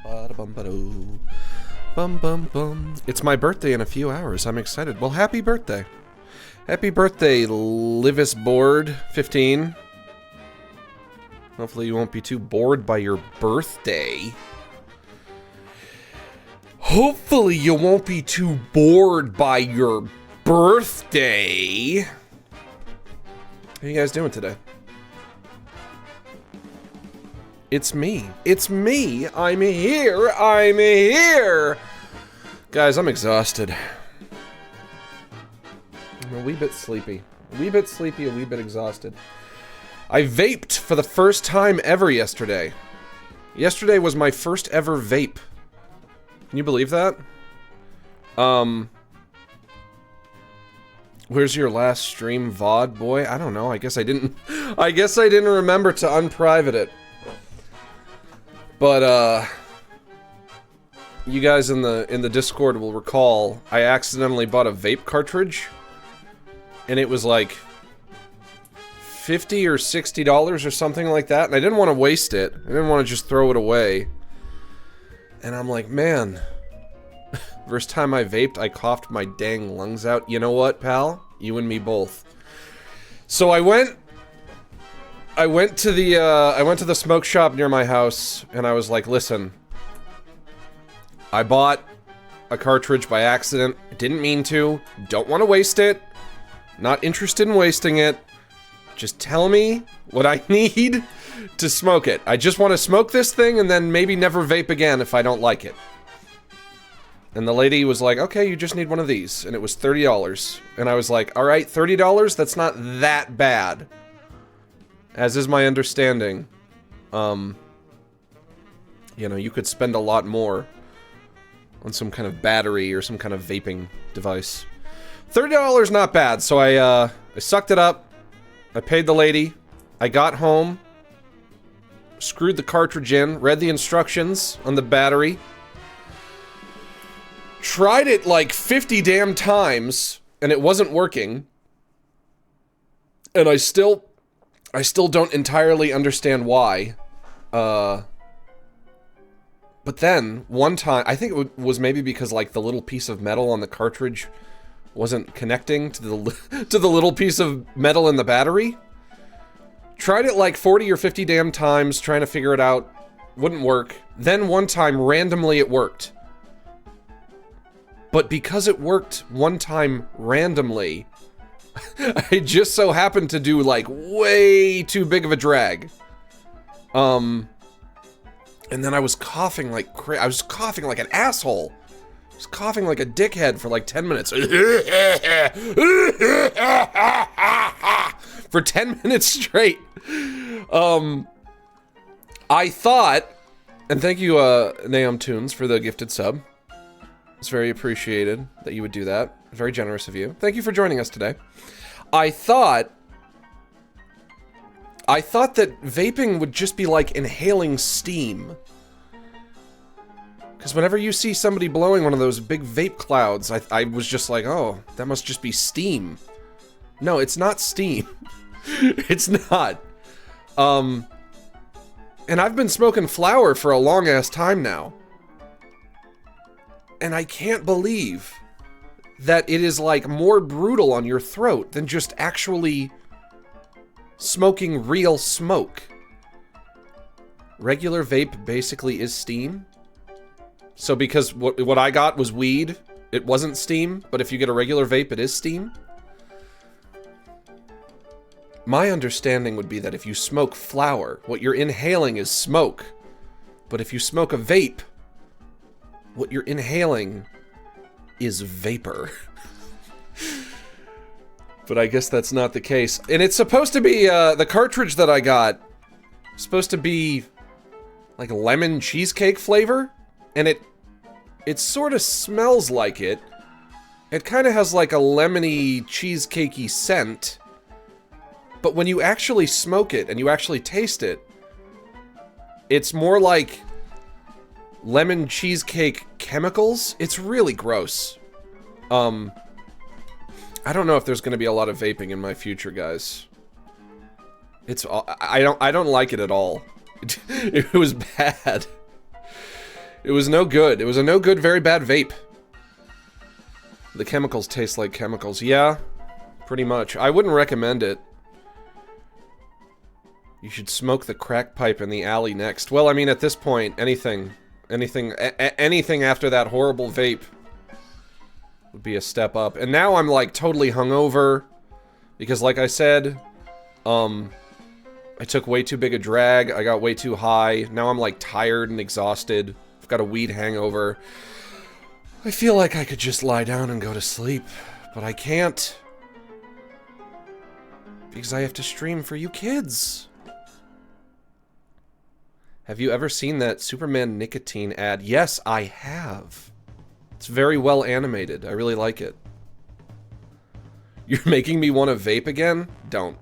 Ba-da-bum-ba-doo. Bum bum bum. It's my birthday in a few hours. I'm excited. Well, happy birthday. Happy birthday, Livis Board 15. Hopefully you won't be too bored by your birthday. Hopefully you won't be too bored by your birthday. How you guys doing today? It's me. It's me. I'm here. I'm here. Guys, I'm exhausted. I'm a wee bit sleepy. A wee bit sleepy, a wee bit exhausted. I vaped for the first time ever yesterday. Yesterday was my first ever vape. Can you believe that? Where's your last stream VOD, boy? I don't know. I guess I didn't remember to unprivate it. But, you guys in the Discord will recall, I accidentally bought a vape cartridge, and it was like $50 or $60 or something like that, and I didn't want to waste it. I didn't want to just throw it away. And I'm like, man, first time I vaped, I coughed my dang lungs out. You know what, pal? You and me both. So I went to the smoke shop near my house, and I was like, listen, I bought a cartridge by accident, didn't mean to, don't want to waste it, not interested in wasting it, just tell me what I need to smoke it. I just want to smoke this thing and then maybe never vape again if I don't like it. And the lady was like, okay, you just need one of these, and it was $30, and I was like, alright, $30, that's not that bad. As is my understanding, you know, you could spend a lot more on some kind of battery or some kind of vaping device. $30 not bad, so I sucked it up, I paid the lady, I got home, screwed the cartridge in, read the instructions on the battery, tried it like 50 damn times, and it wasn't working, and I still don't entirely understand why. But then, one time, I think it was maybe because, like, the little piece of metal on the cartridge wasn't connecting to the little piece of metal in the battery. Tried it like 40 or 50 damn times, trying to figure it out. Wouldn't work. Then one time, randomly, it worked. But because it worked one time randomly, I just so happened to do, like, way too big of a drag. And then I was coughing like I was coughing like an asshole. I was coughing like a dickhead for like 10 minutes. For 10 minutes straight. I thought, and thank you, Naum Tunes, for the gifted sub. It's very appreciated that you would do that. Very generous of you. Thank you for joining us today. I thought that vaping would just be like inhaling steam. Because whenever you see somebody blowing one of those big vape clouds, I was just like, oh, that must just be steam. No, it's not steam. It's not. And I've been smoking flower for a long-ass time now. And I can't believe that it is, like, more brutal on your throat than just actually smoking real smoke. Regular vape basically is steam. So because what I got was weed, it wasn't steam, but if you get a regular vape, it is steam. My understanding would be that if you smoke flower, what you're inhaling is smoke. But if you smoke a vape, what you're inhaling is vapor. But I guess that's not the case. And it's supposed to be, the cartridge that I got, supposed to be like lemon cheesecake flavor. And it sort of smells like it. It kind of has like a lemony, cheesecakey scent. But when you actually smoke it and you actually taste it, it's more like lemon cheesecake chemicals. It's really gross. I don't know if there's going to be a lot of vaping in my future, guys. I don't like it at all. It was bad. It was no good. It was a no good, very bad vape. The chemicals taste like chemicals. Yeah, pretty much. I wouldn't recommend it. You should smoke the crack pipe in the alley next. Well, I mean, at this point, anything after that horrible vape would be a step up. And now I'm, like, totally hungover. Because, like I said, I took way too big a drag. I got way too high. Now I'm, like, tired and exhausted. I've got a weed hangover. I feel like I could just lie down and go to sleep. But I can't. Because I have to stream for you kids. Have you ever seen that Superman nicotine ad? Yes, I have. It's very well animated. I really like it. You're making me want to vape again? Don't.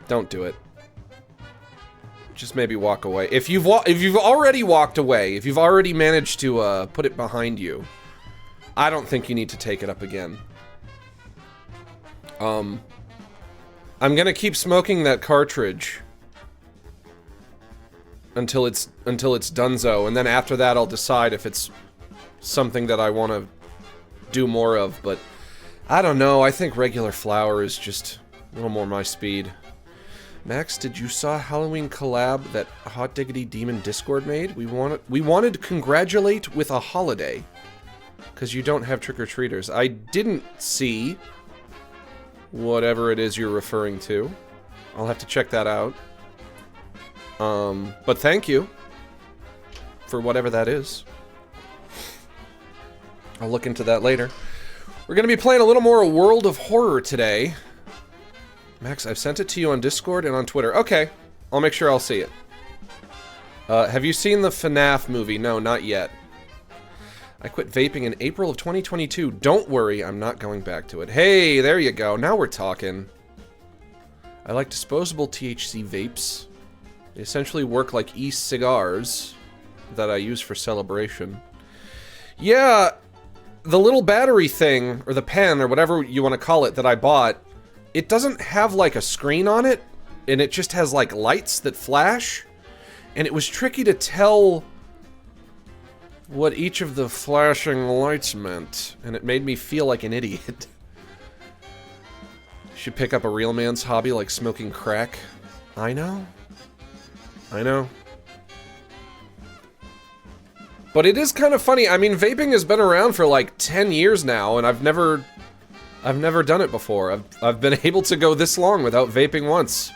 Don't do it. Just maybe walk away. If you've already walked away, if you've already managed to put it behind you, I don't think you need to take it up again. I'm gonna keep smoking that cartridge until it's donezo, and then after that I'll decide if it's something that I want to do more of, but I don't know. I think regular flower is just a little more my speed. Max, did you saw Halloween collab that HotDiggedyDemon Discord made? We wanted to congratulate with a holiday, because you don't have trick-or-treaters. I didn't see whatever it is you're referring to. I'll have to check that out. But thank you for whatever that is. I'll look into that later. We're gonna be playing a little more World of Horror today. Max, I've sent it to you on Discord and on Twitter. Okay, I'll make sure I'll see it. Have you seen the FNAF movie? No, not yet. I quit vaping in April of 2022. Don't worry, I'm not going back to it. Hey, there you go. Now we're talking. I like disposable THC vapes. They essentially work like e-cigars that I use for celebration. Yeah, the little battery thing, or the pen, or whatever you want to call it, that I bought, it doesn't have, like, a screen on it, and it just has, like, lights that flash, and it was tricky to tell what each of the flashing lights meant, and it made me feel like an idiot. Should pick up a real man's hobby like smoking crack. I know. I know. But it is kind of funny. I mean, vaping has been around for like 10 years now, and I've never done it before. I've been able to go this long without vaping once.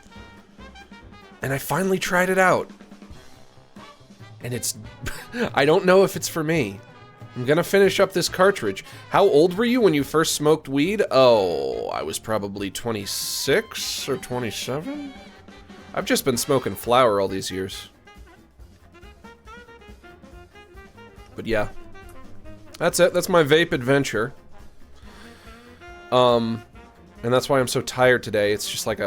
And I finally tried it out. And it's... I don't know if it's for me. I'm gonna finish up this cartridge. How old were you when you first smoked weed? Oh, I was probably 26 or 27? I've just been smoking flower all these years. But yeah. That's it. That's my vape adventure. And that's why I'm so tired today. It's just like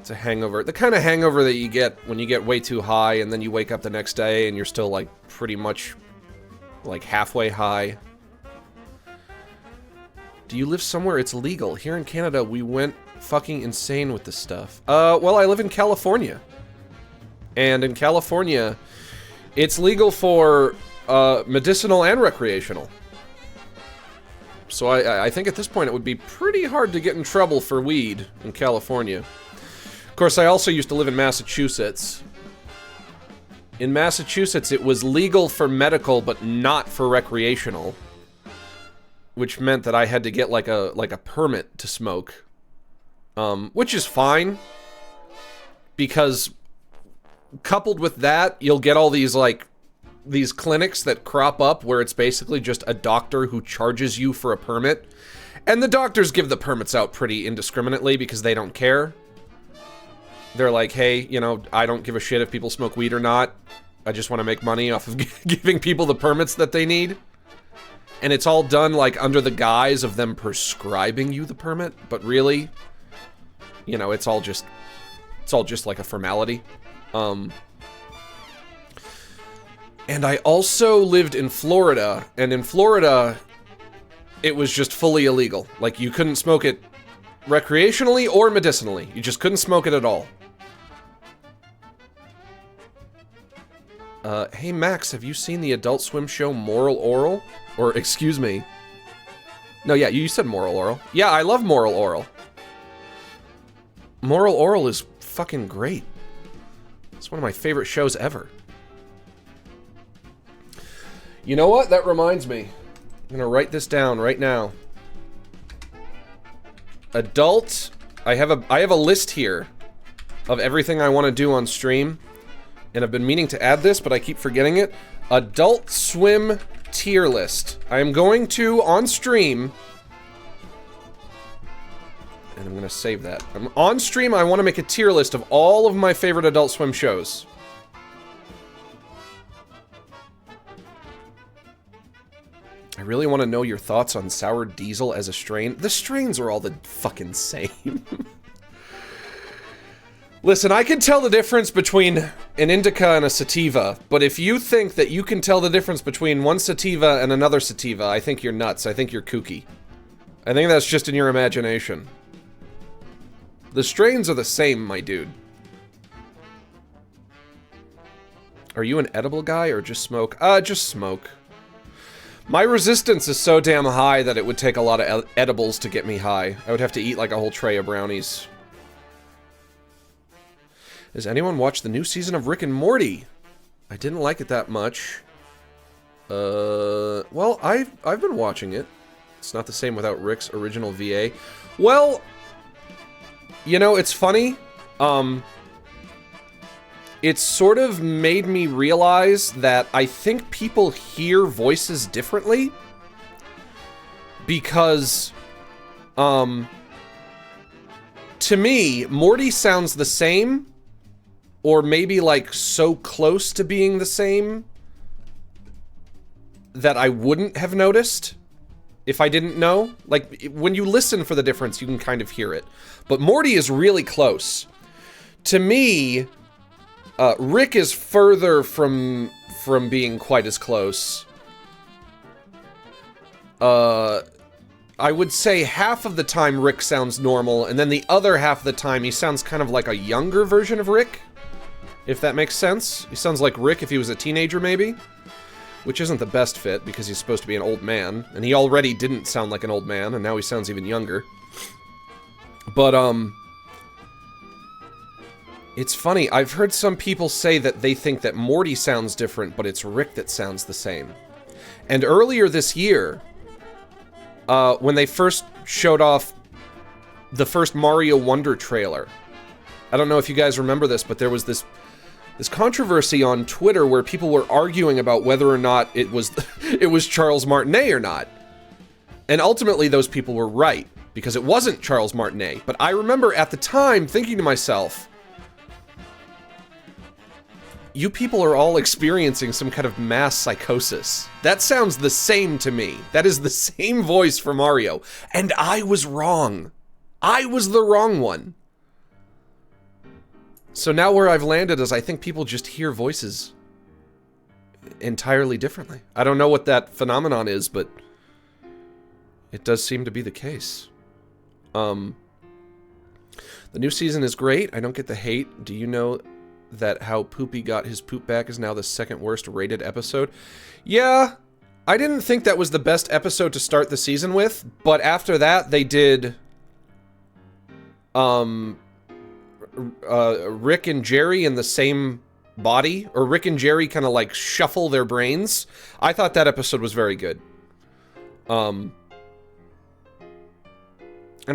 it's a hangover. The kind of hangover that you get when you get way too high and then you wake up the next day and you're still like pretty much like halfway high. Do you live somewhere it's legal? Here in Canada, we went fucking insane with this stuff. Well, I live in California. And in California, it's legal for medicinal and recreational. So I think at this point it would be pretty hard to get in trouble for weed in California. Of course, I also used to live in Massachusetts. In Massachusetts, it was legal for medical, but not for recreational. Which meant that I had to get like a permit to smoke. Which is fine. Because coupled with that, you'll get all these like these clinics that crop up where it's basically just a doctor who charges you for a permit. And the doctors give the permits out pretty indiscriminately because they don't care. They're like, hey, you know, I don't give a shit if people smoke weed or not. I just want to make money off of giving people the permits that they need. And it's all done like under the guise of them prescribing you the permit, but really, you know, it's all just like a formality. And I also lived in Florida, and in Florida, it was just fully illegal. Like, you couldn't smoke it recreationally or medicinally. You just couldn't smoke it at all. Hey Max, have you seen the Adult Swim show Moral Oral? Or, excuse me. No, yeah, you said Moral Oral. Yeah, I love Moral Oral. Moral Oral is fucking great. It's one of my favorite shows ever. You know what? That reminds me. I'm gonna write this down right now. Adult... I have a list here of everything I want to do on stream. And I've been meaning to add this, but I keep forgetting it. Adult Swim tier list. I am going to, on stream... And I'm gonna save that. On stream, I want to make a tier list of all of my favorite Adult Swim shows. I really want to know your thoughts on Sour Diesel as a strain. The strains are all the fucking same. Listen, I can tell the difference between an indica and a sativa, but if you think that you can tell the difference between one sativa and another sativa, I think you're nuts. I think you're kooky. I think that's just in your imagination. The strains are the same, my dude. Are you an edible guy or just smoke? Just smoke. My resistance is so damn high that it would take a lot of edibles to get me high. I would have to eat like a whole tray of brownies. Has anyone watched the new season of Rick and Morty? I didn't like it that much. Well, I've been watching it. It's not the same without Rick's original VA. Well, you know, it's funny. It sort of made me realize that I think people hear voices differently. Because, to me, Morty sounds the same. Or maybe, like, so close to being the same that I wouldn't have noticed if I didn't know. Like, when you listen for the difference, you can kind of hear it. But Morty is really close. To me... Rick is further from being quite as close. I would say half of the time Rick sounds normal, and then the other half of the time he sounds kind of like a younger version of Rick. If that makes sense. He sounds like Rick if he was a teenager, maybe. Which isn't the best fit, because he's supposed to be an old man. And he already didn't sound like an old man, and now he sounds even younger. But, it's funny, I've heard some people say that they think that Morty sounds different, but it's Rick that sounds the same. And earlier this year, when they first showed off the first Mario Wonder trailer, I don't know if you guys remember this, but there was this controversy on Twitter where people were arguing about whether or not it was it was Charles Martinet or not. And ultimately, those people were right, because it wasn't Charles Martinet. But I remember at the time thinking to myself, you people are all experiencing some kind of mass psychosis. That sounds the same to me. That is the same voice for Mario. And I was wrong. I was the wrong one. So now where I've landed is I think people just hear voices entirely differently. I don't know what that phenomenon is, but it does seem to be the case. The new season is great. I don't get the hate. Do you know that How Poopy Got His Poop Back is now the second worst rated episode? Yeah, I didn't think that was the best episode to start the season with, but after that they did Rick and Jerry in the same body, or Rick and Jerry kind of like shuffle their brains. I thought that episode was very good. And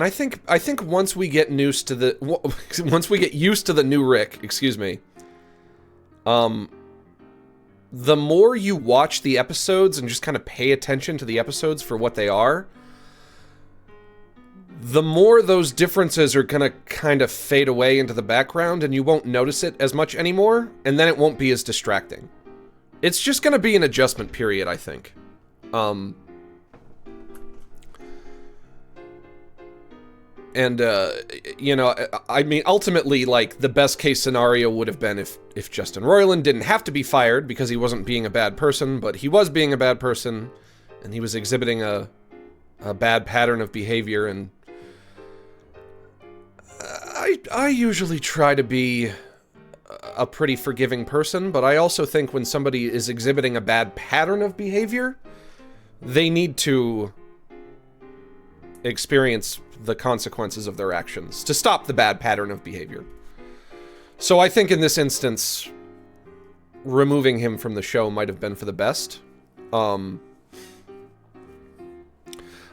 I think once we get used to the new Rick, excuse me, the more you watch the episodes and just kind of pay attention to the episodes for what they are, the more those differences are gonna kind of fade away into the background and you won't notice it as much anymore, and then it won't be as distracting. It's just gonna be an adjustment period, I think. And, you know, I mean, ultimately, like, the best case scenario would have been if Justin Roiland didn't have to be fired because he wasn't being a bad person, but he was being a bad person, and he was exhibiting a bad pattern of behavior, and I usually try to be a pretty forgiving person, but I also think when somebody is exhibiting a bad pattern of behavior, they need to experience the consequences of their actions to stop the bad pattern of behavior. So I think in this instance, removing him from the show might have been for the best.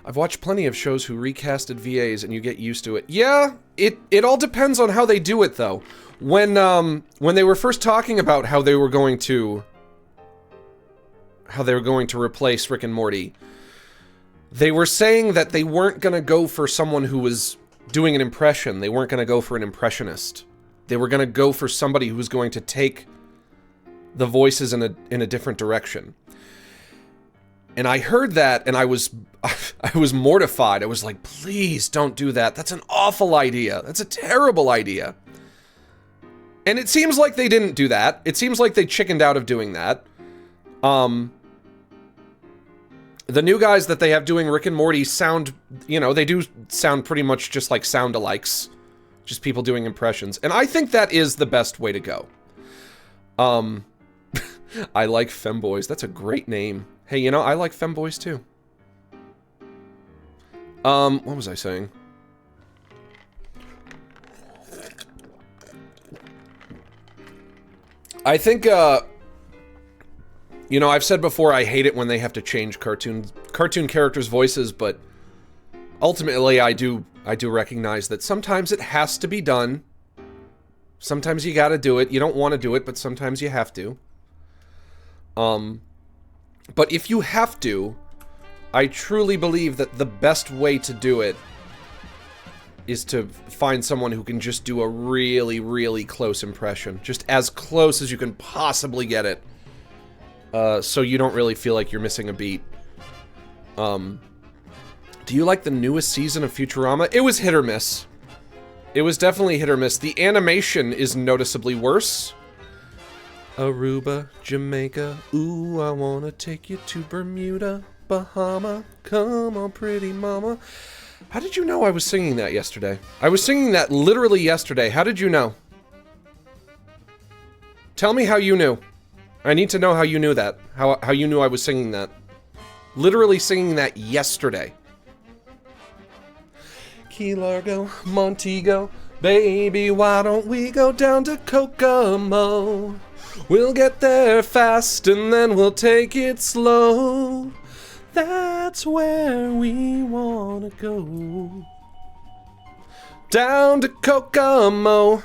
I've watched plenty of shows who recasted VAs and you get used to it. Yeah, it all depends on how they do it though. When they were first talking about how they were going to replace Rick and Morty, they were saying that they weren't going to go for someone who was doing an impression. They weren't going to go for an impressionist. They were going to go for somebody who was going to take the voices in a different direction. And I heard that, and I was mortified. I was like, please don't do that. That's an awful idea. That's a terrible idea. And it seems like they didn't do that. It seems like they chickened out of doing that. The new guys that they have doing Rick and Morty sound, you know, they do sound pretty much just like sound-alikes. Just people doing impressions. And I think that is the best way to go. I like femboys. That's a great name. Hey, you know, I like femboys too. What was I saying? I think, you know, I've said before I hate it when they have to change cartoon characters' voices, but ultimately I do recognize that sometimes it has to be done. Sometimes you gotta do it. You don't want to do it, but sometimes you have to. But if you have to, I truly believe that the best way to do it is to find someone who can just do a really, really close impression. Just as close as you can possibly get it. So you don't really feel like you're missing a beat. Do you like the newest season of Futurama? It was hit or miss. It was definitely hit or miss. The animation is noticeably worse. Aruba, Jamaica, ooh, I wanna take you to Bermuda, Bahama, come on pretty mama. How did you know I was singing that yesterday? I was singing that literally yesterday. How did you know? Tell me how you knew. I need to know how you knew that. How you knew I was singing that. Literally singing that yesterday. Key Largo, Montego, baby, why don't we go down to Kokomo? We'll get there fast and then we'll take it slow. That's where we wanna go. Down to Kokomo,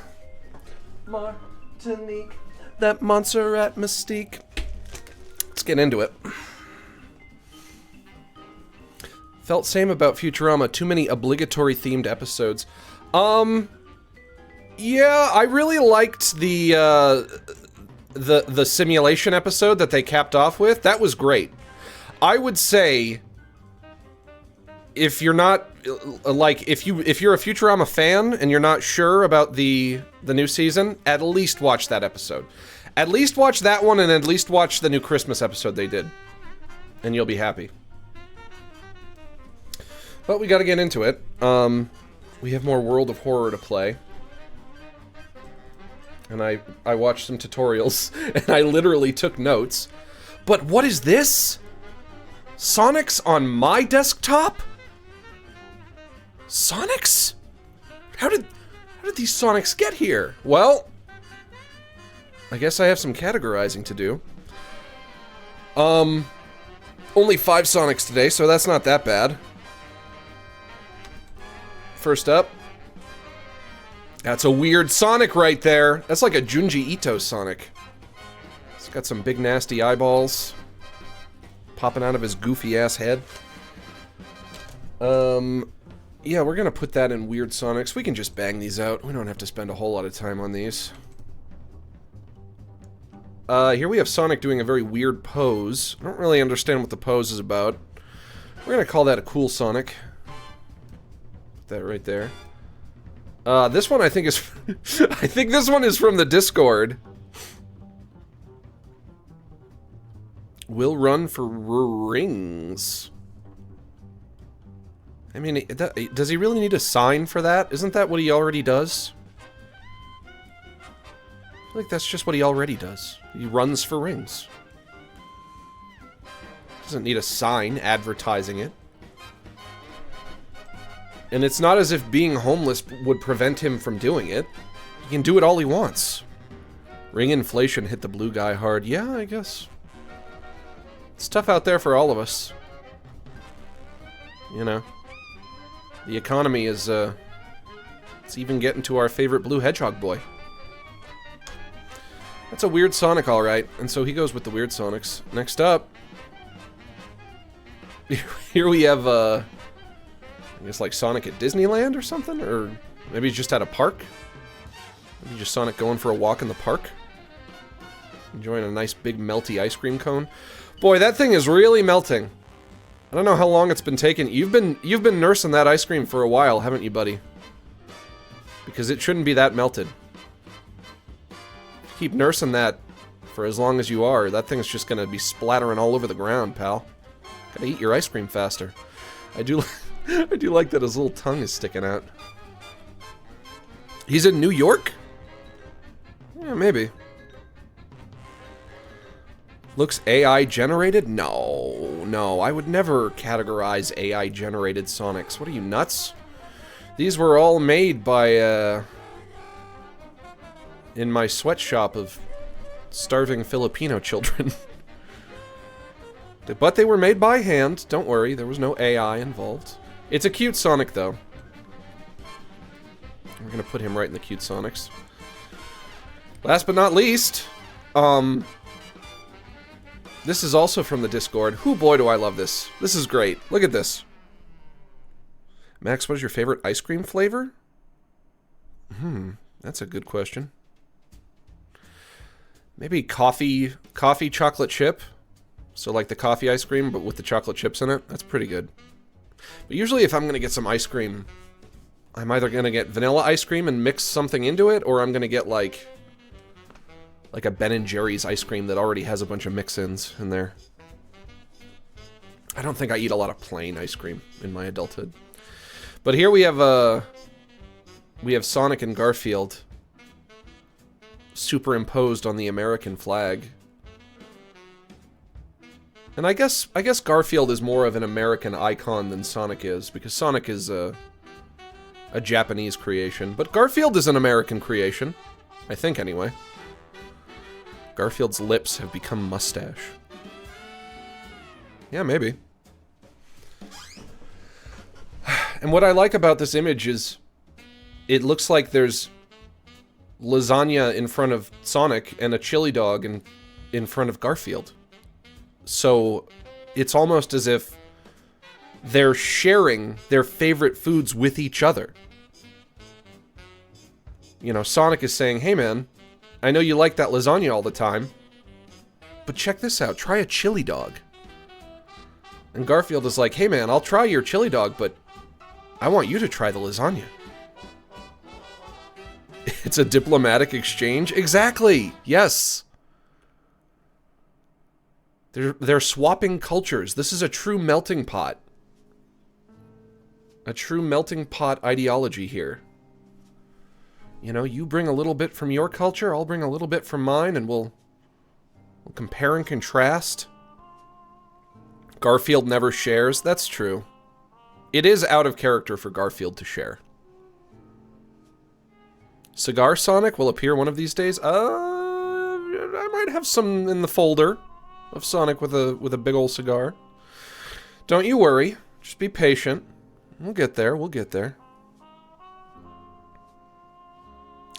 Martinique, that Montserrat mystique. Let's get into it. Felt same about Futurama. Too many obligatory themed episodes. Yeah, I really liked the simulation episode that they capped off with. That was great. I would say, if you're not like, if you're a Futurama fan and you're not sure about the new season, at least watch that episode. At least watch that one, and at least watch the new Christmas episode they did, and you'll be happy. But we gotta get into it. We have more World of Horror to play. And I watched some tutorials, and I literally took notes. But what is this? Sonics on my desktop? Sonics? How did these Sonics get here? Well, I guess I have some categorizing to do. Only 5 Sonics today, so that's not that bad. First up, that's a weird Sonic right there. That's like a Junji Ito Sonic. It's got some big nasty eyeballs popping out of his goofy ass head. Yeah, we're gonna put that in weird Sonics. We can just bang these out. We don't have to spend a whole lot of time on these. Here we have Sonic doing a very weird pose. I don't really understand what the pose is about. We're gonna call that a cool Sonic. That right there. This one I think is I think this one is from the Discord. Will run for rings. I mean, does he really need a sign for that? Isn't that what he already does? Like, that's just what he already does. He runs for rings. Doesn't need a sign advertising it. And it's not as if being homeless would prevent him from doing it. He can do it all he wants. Ring inflation hit the blue guy hard. Yeah, I guess. It's tough out there for all of us. You know. The economy is, it's even getting to our favorite blue hedgehog boy. That's a weird Sonic, alright. And so he goes with the weird Sonics. Next up. Here we have, I guess like Sonic at Disneyland or something? Or maybe he's just at a park? Maybe just Sonic going for a walk in the park? Enjoying a nice big melty ice cream cone. Boy, that thing is really melting. I don't know how long it's been taking. You've been nursing that ice cream for a while, haven't you, buddy? Because it shouldn't be that melted. Keep nursing that for as long as you are. That thing's just gonna be splattering all over the ground, pal. Gotta eat your ice cream faster. I do like that his little tongue is sticking out. He's in New York? Yeah, maybe. Looks AI generated? No, I would never categorize AI generated Sonics. What are you, nuts? These were all made by, in my sweatshop of starving Filipino children. But they were made by hand, don't worry, there was no AI involved. It's a cute Sonic, though. We're gonna put him right in the cute Sonics. Last but not least, this is also from the Discord. Whoo, boy, do I love this. This is great. Look at this. Max, what is your favorite ice cream flavor? That's a good question. Maybe coffee chocolate chip. So like the coffee ice cream, but with the chocolate chips in it. That's pretty good. But usually if I'm going to get some ice cream, I'm either going to get vanilla ice cream and mix something into it, or I'm going to get like a Ben & Jerry's ice cream that already has a bunch of mix-ins in there. I don't think I eat a lot of plain ice cream in my adulthood. But here we have Sonic and Garfield superimposed on the American flag. And I guess Garfield is more of an American icon than Sonic is, because Sonic is a Japanese creation. But Garfield is an American creation. I think, anyway. Garfield's lips have become mustache. Yeah, maybe. And what I like about this image is it looks like there's lasagna in front of Sonic and a chili dog in front of Garfield. So it's almost as if they're sharing their favorite foods with each other. You know, Sonic is saying, hey man, I know you like that lasagna all the time, but check this out, try a chili dog. And Garfield is like, hey man, I'll try your chili dog, but I want you to try the lasagna. It's a diplomatic exchange? Exactly! Yes! They're swapping cultures. This is a true melting pot. A true melting pot ideology here. You know, you bring a little bit from your culture, I'll bring a little bit from mine, and we'll compare and contrast. Garfield never shares. That's true. It is out of character for Garfield to share. Cigar Sonic will appear one of these days. I might have some in the folder of Sonic with a big old cigar. Don't you worry. Just be patient. We'll get there. We'll get there.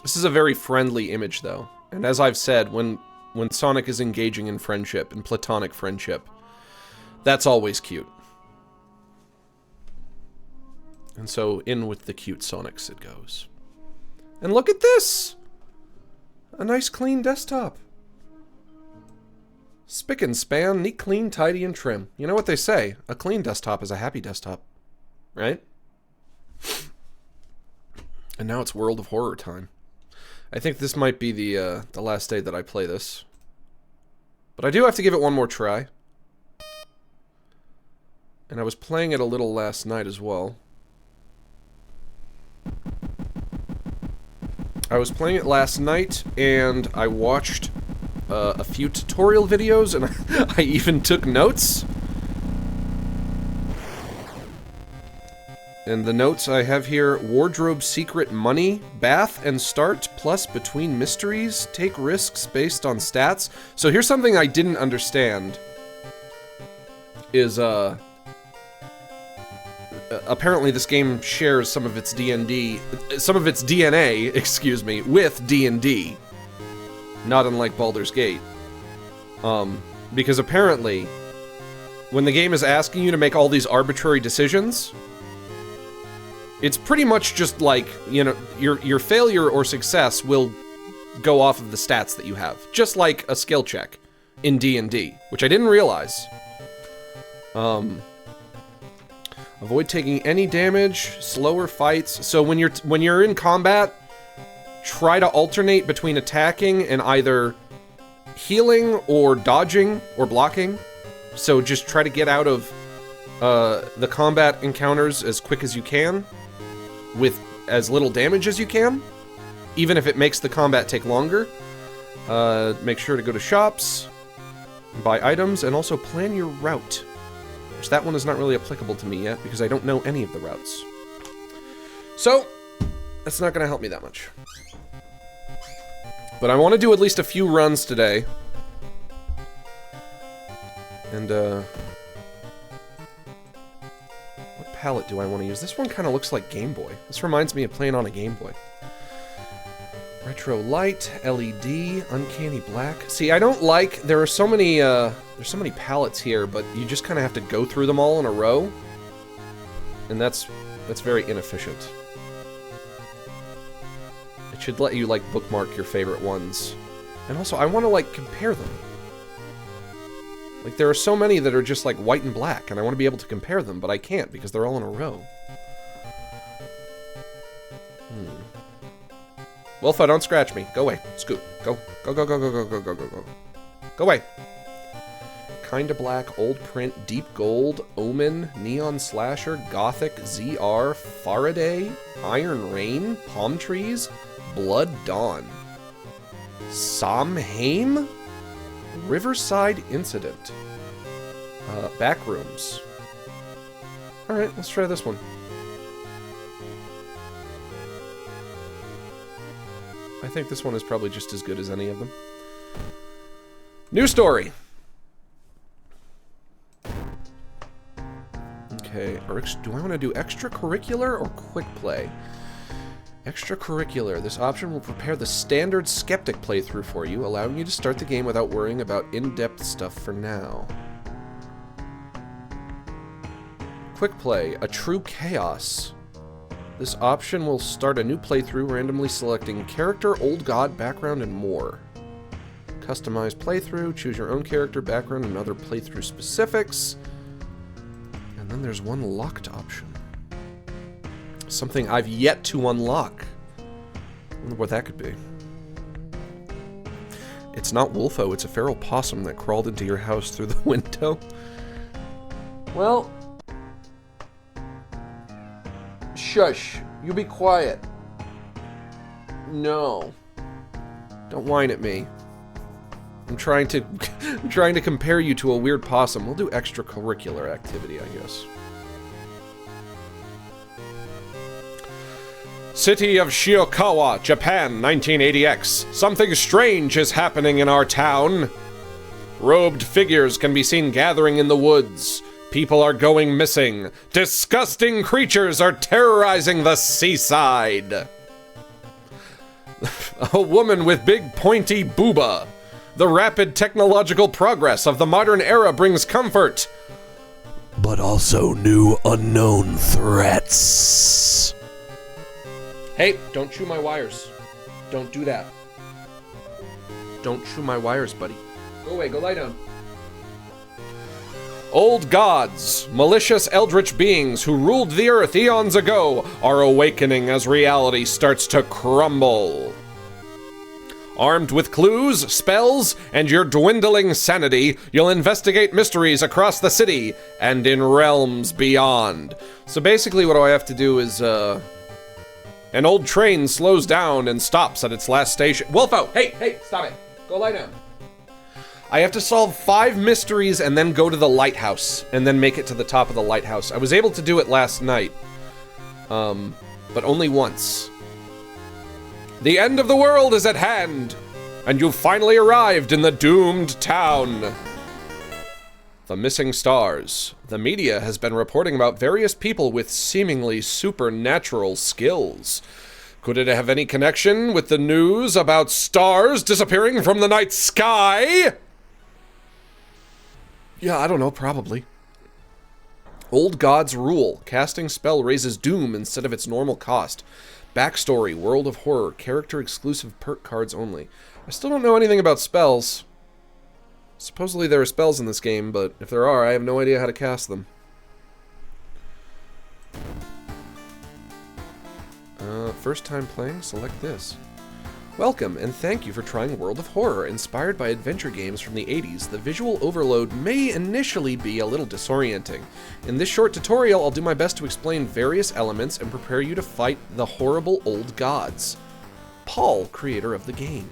This is a very friendly image, though. And as I've said, when Sonic is engaging in friendship, in platonic friendship, that's always cute. And so, in with the cute Sonics it goes. And look at this! A nice clean desktop. Spick and span, neat, clean, tidy, and trim. You know what they say, a clean desktop is a happy desktop. Right? And now it's World of Horror time. I think this might be the last day that I play this. But I do have to give it one more try. And I was playing it a little last night as well. I was playing it last night, and I watched a few tutorial videos, and I even took notes. And the notes I have here: wardrobe secret money, bath and start, plus between mysteries, take risks based on stats. So here's something I didn't understand. Is, apparently this game shares some of its DNA, excuse me, with D&D. Not unlike Baldur's Gate. Because apparently, when the game is asking you to make all these arbitrary decisions, it's pretty much just like, you know, your failure or success will go off of the stats that you have. Just like a skill check in D&D, which I didn't realize. Avoid taking any damage, slower fights. So when you're in combat, try to alternate between attacking and either healing or dodging or blocking. So just try to get out of the combat encounters as quick as you can, with as little damage as you can, even if it makes the combat take longer. Make sure to go to shops, buy items, and also plan your route. Which that one is not really applicable to me yet, because I don't know any of the routes. So, that's not going to help me that much. But I want to do at least a few runs today. And, what palette do I want to use? This one kind of looks like Game Boy. This reminds me of playing on a Game Boy. Retro light, LED, uncanny black. See, I don't like, there are so many, there's so many palettes here, but you just kind of have to go through them all in a row. And that's very inefficient. It should let you, like, bookmark your favorite ones. And also, I want to, like, compare them. Like, there are so many that are just, like, white and black, and I want to be able to compare them, but I can't, because they're all in a row. Wolfa, don't scratch me. Go away. Scoot. Go. Go, go, go, go, go, go, go, go, go. Go away. Kinda Black, Old Print, Deep Gold, Omen, Neon Slasher, Gothic, ZR, Faraday, Iron Rain, Palm Trees, Blood Dawn, Samhain, Riverside Incident, Backrooms. Alright, let's try this one. I think this one is probably just as good as any of them. New story! Okay, do I want to do extracurricular or quick play? Extracurricular. This option will prepare the standard skeptic playthrough for you, allowing you to start the game without worrying about in-depth stuff for now. Quick play. A true chaos. This option will start a new playthrough, randomly selecting character, old god, background, and more. Customize playthrough, choose your own character, background, and other playthrough specifics. And then there's one locked option. Something I've yet to unlock. I wonder what that could be. It's not Wolfo, it's a feral possum that crawled into your house through the window. Well... Shush. You be quiet. No. Don't whine at me. I'm trying to compare you to a weird possum. We'll do extracurricular activity, I guess. City of Shiokawa, Japan, 1980X. Something strange is happening in our town. Robed figures can be seen gathering in the woods. People are going missing. Disgusting creatures are terrorizing the seaside. A woman with big pointy booba. The rapid technological progress of the modern era brings comfort, but also new unknown threats. Hey, don't chew my wires. Don't do that. Don't chew my wires, buddy. Go away, go lie down. Old gods, malicious eldritch beings who ruled the earth eons ago, are awakening as reality starts to crumble. Armed with clues, spells, and your dwindling sanity, you'll investigate mysteries across the city and in realms beyond. So basically what I have to do is, An old train slows down and stops at its last station. Wolfo, hey, stop it. Go lie down. I have to solve 5 mysteries and then go to the lighthouse, and then make it to the top of the lighthouse. I was able to do it last night, but only once. The end of the world is at hand, and you've finally arrived in the doomed town. The missing stars. The media has been reporting about various people with seemingly supernatural skills. Could it have any connection with the news about stars disappearing from the night sky? Yeah, I don't know, probably. Old gods rule. Casting spell raises doom instead of its normal cost. Backstory, World of Horror, character exclusive perk cards only. I still don't know anything about spells. Supposedly there are spells in this game, but if there are, I have no idea how to cast them. First time playing? Select this. Welcome, and thank you for trying World of Horror. Inspired by adventure games from the 80s, the visual overload may initially be a little disorienting. In this short tutorial, I'll do my best to explain various elements and prepare you to fight the horrible old gods. Paul, creator of the game.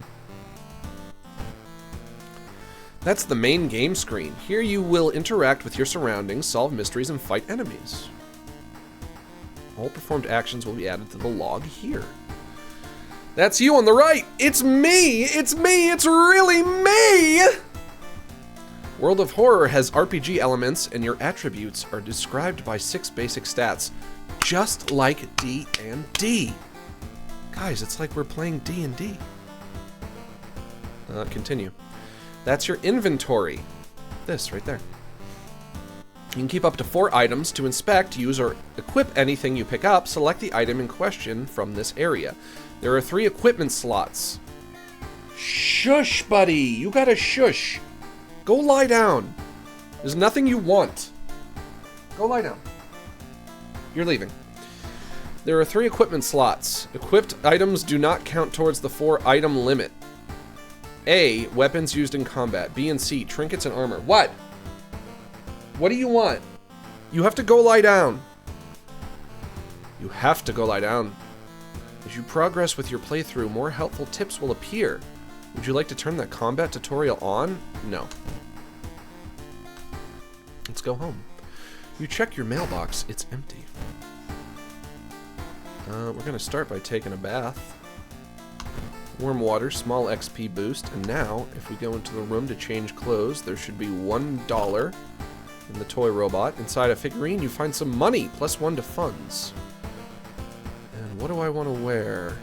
That's the main game screen. Here you will interact with your surroundings, solve mysteries, and fight enemies. All performed actions will be added to the log here. That's you on the right! It's me! It's me! It's really me! World of Horror has RPG elements, and your attributes are described by 6 basic stats, just like D&D. Guys, it's like we're playing D&D. Continue. That's your inventory. This, right there. You can keep up to 4 items to inspect, use, or equip anything you pick up. Select the item in question from this area. There are 3 equipment slots. Shush, buddy! You gotta shush. Go lie down. There's nothing you want. Go lie down. You're leaving. There are 3 equipment slots. Equipped items do not count towards the 4-item limit. A, weapons used in combat. B and C, trinkets and armor. What? What do you want? You have to go lie down. You have to go lie down. As you progress with your playthrough, more helpful tips will appear. Would you like to turn that combat tutorial on? No. Let's go home. You check your mailbox, it's empty. We're gonna start by taking a bath. Warm water, small XP boost, and now, if we go into the room to change clothes, there should be $1 in the toy robot. Inside a figurine, you find some money, +1 to funds. And what do I want to wear?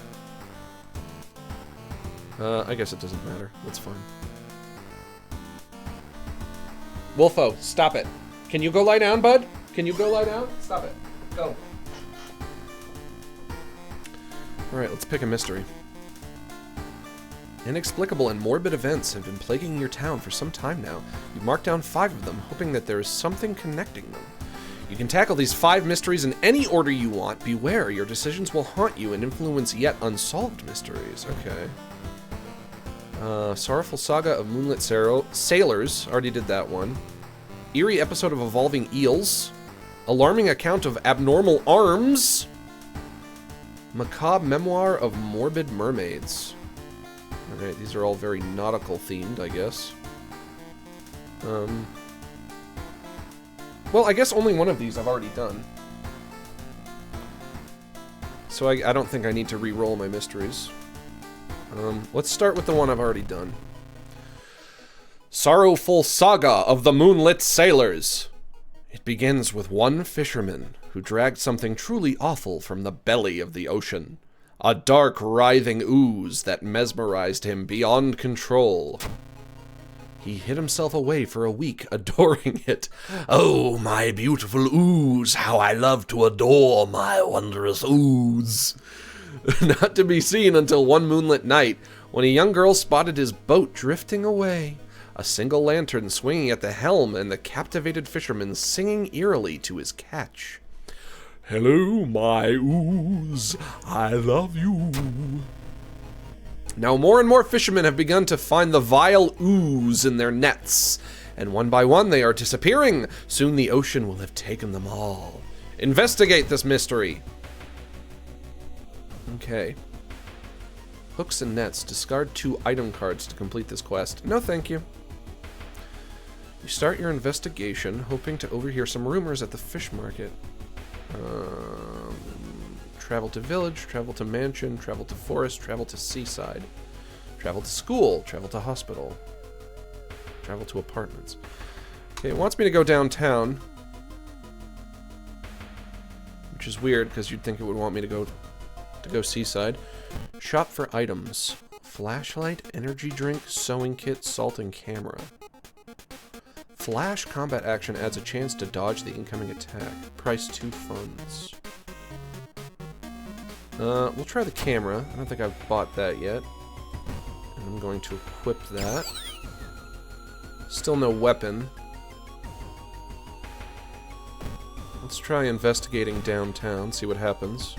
I guess it doesn't matter. That's fine. Wolfo, stop it. Can you go lie down, bud? Can you go lie down? Stop it. Go. Alright, let's pick a mystery. Inexplicable and morbid events have been plaguing your town for some time now. You've marked down 5 of them, hoping that there is something connecting them. You can tackle these 5 mysteries in any order you want. Beware, your decisions will haunt you and influence yet unsolved mysteries. Okay. Sorrowful Saga of Moonlit Sailors. Already did that one. Eerie episode of Evolving Eels. Alarming account of abnormal arms. Macabre memoir of morbid mermaids. Alright, these are all very nautical themed, I guess. Well, I guess only one of these I've already done. So I don't think I need to re-roll my mysteries. Let's start with the one I've already done. Sorrowful Saga of the Moonlit Sailors. It begins with one fisherman who dragged something truly awful from the belly of the ocean. A dark, writhing ooze that mesmerized him beyond control. He hid himself away for a week, adoring it. Oh, my beautiful ooze, how I love to adore my wondrous ooze. Not to be seen until one moonlit night, when a young girl spotted his boat drifting away. A single lantern swinging at the helm and the captivated fisherman singing eerily to his catch. Hello, my ooze, I love you. Now more and more fishermen have begun to find the vile ooze in their nets, and one by one they are disappearing. Soon the ocean will have taken them all. Investigate this mystery. Okay. Hooks and nets. Discard 2 item cards to complete this quest. No, thank you. You start your investigation, hoping to overhear some rumors at the fish market. Travel to village, travel to mansion, travel to forest, travel to seaside. Travel to school, travel to hospital. Travel to apartments. Okay, it wants me to go downtown. Which is weird, because you'd think it would want me to go seaside. Shop for items. Flashlight, energy drink, sewing kit, salt, and camera. Flash combat action adds a chance to dodge the incoming attack. Price 2 funds. We'll try the camera. I don't think I've bought that yet. And I'm going to equip that. Still no weapon. Let's try investigating downtown, see what happens.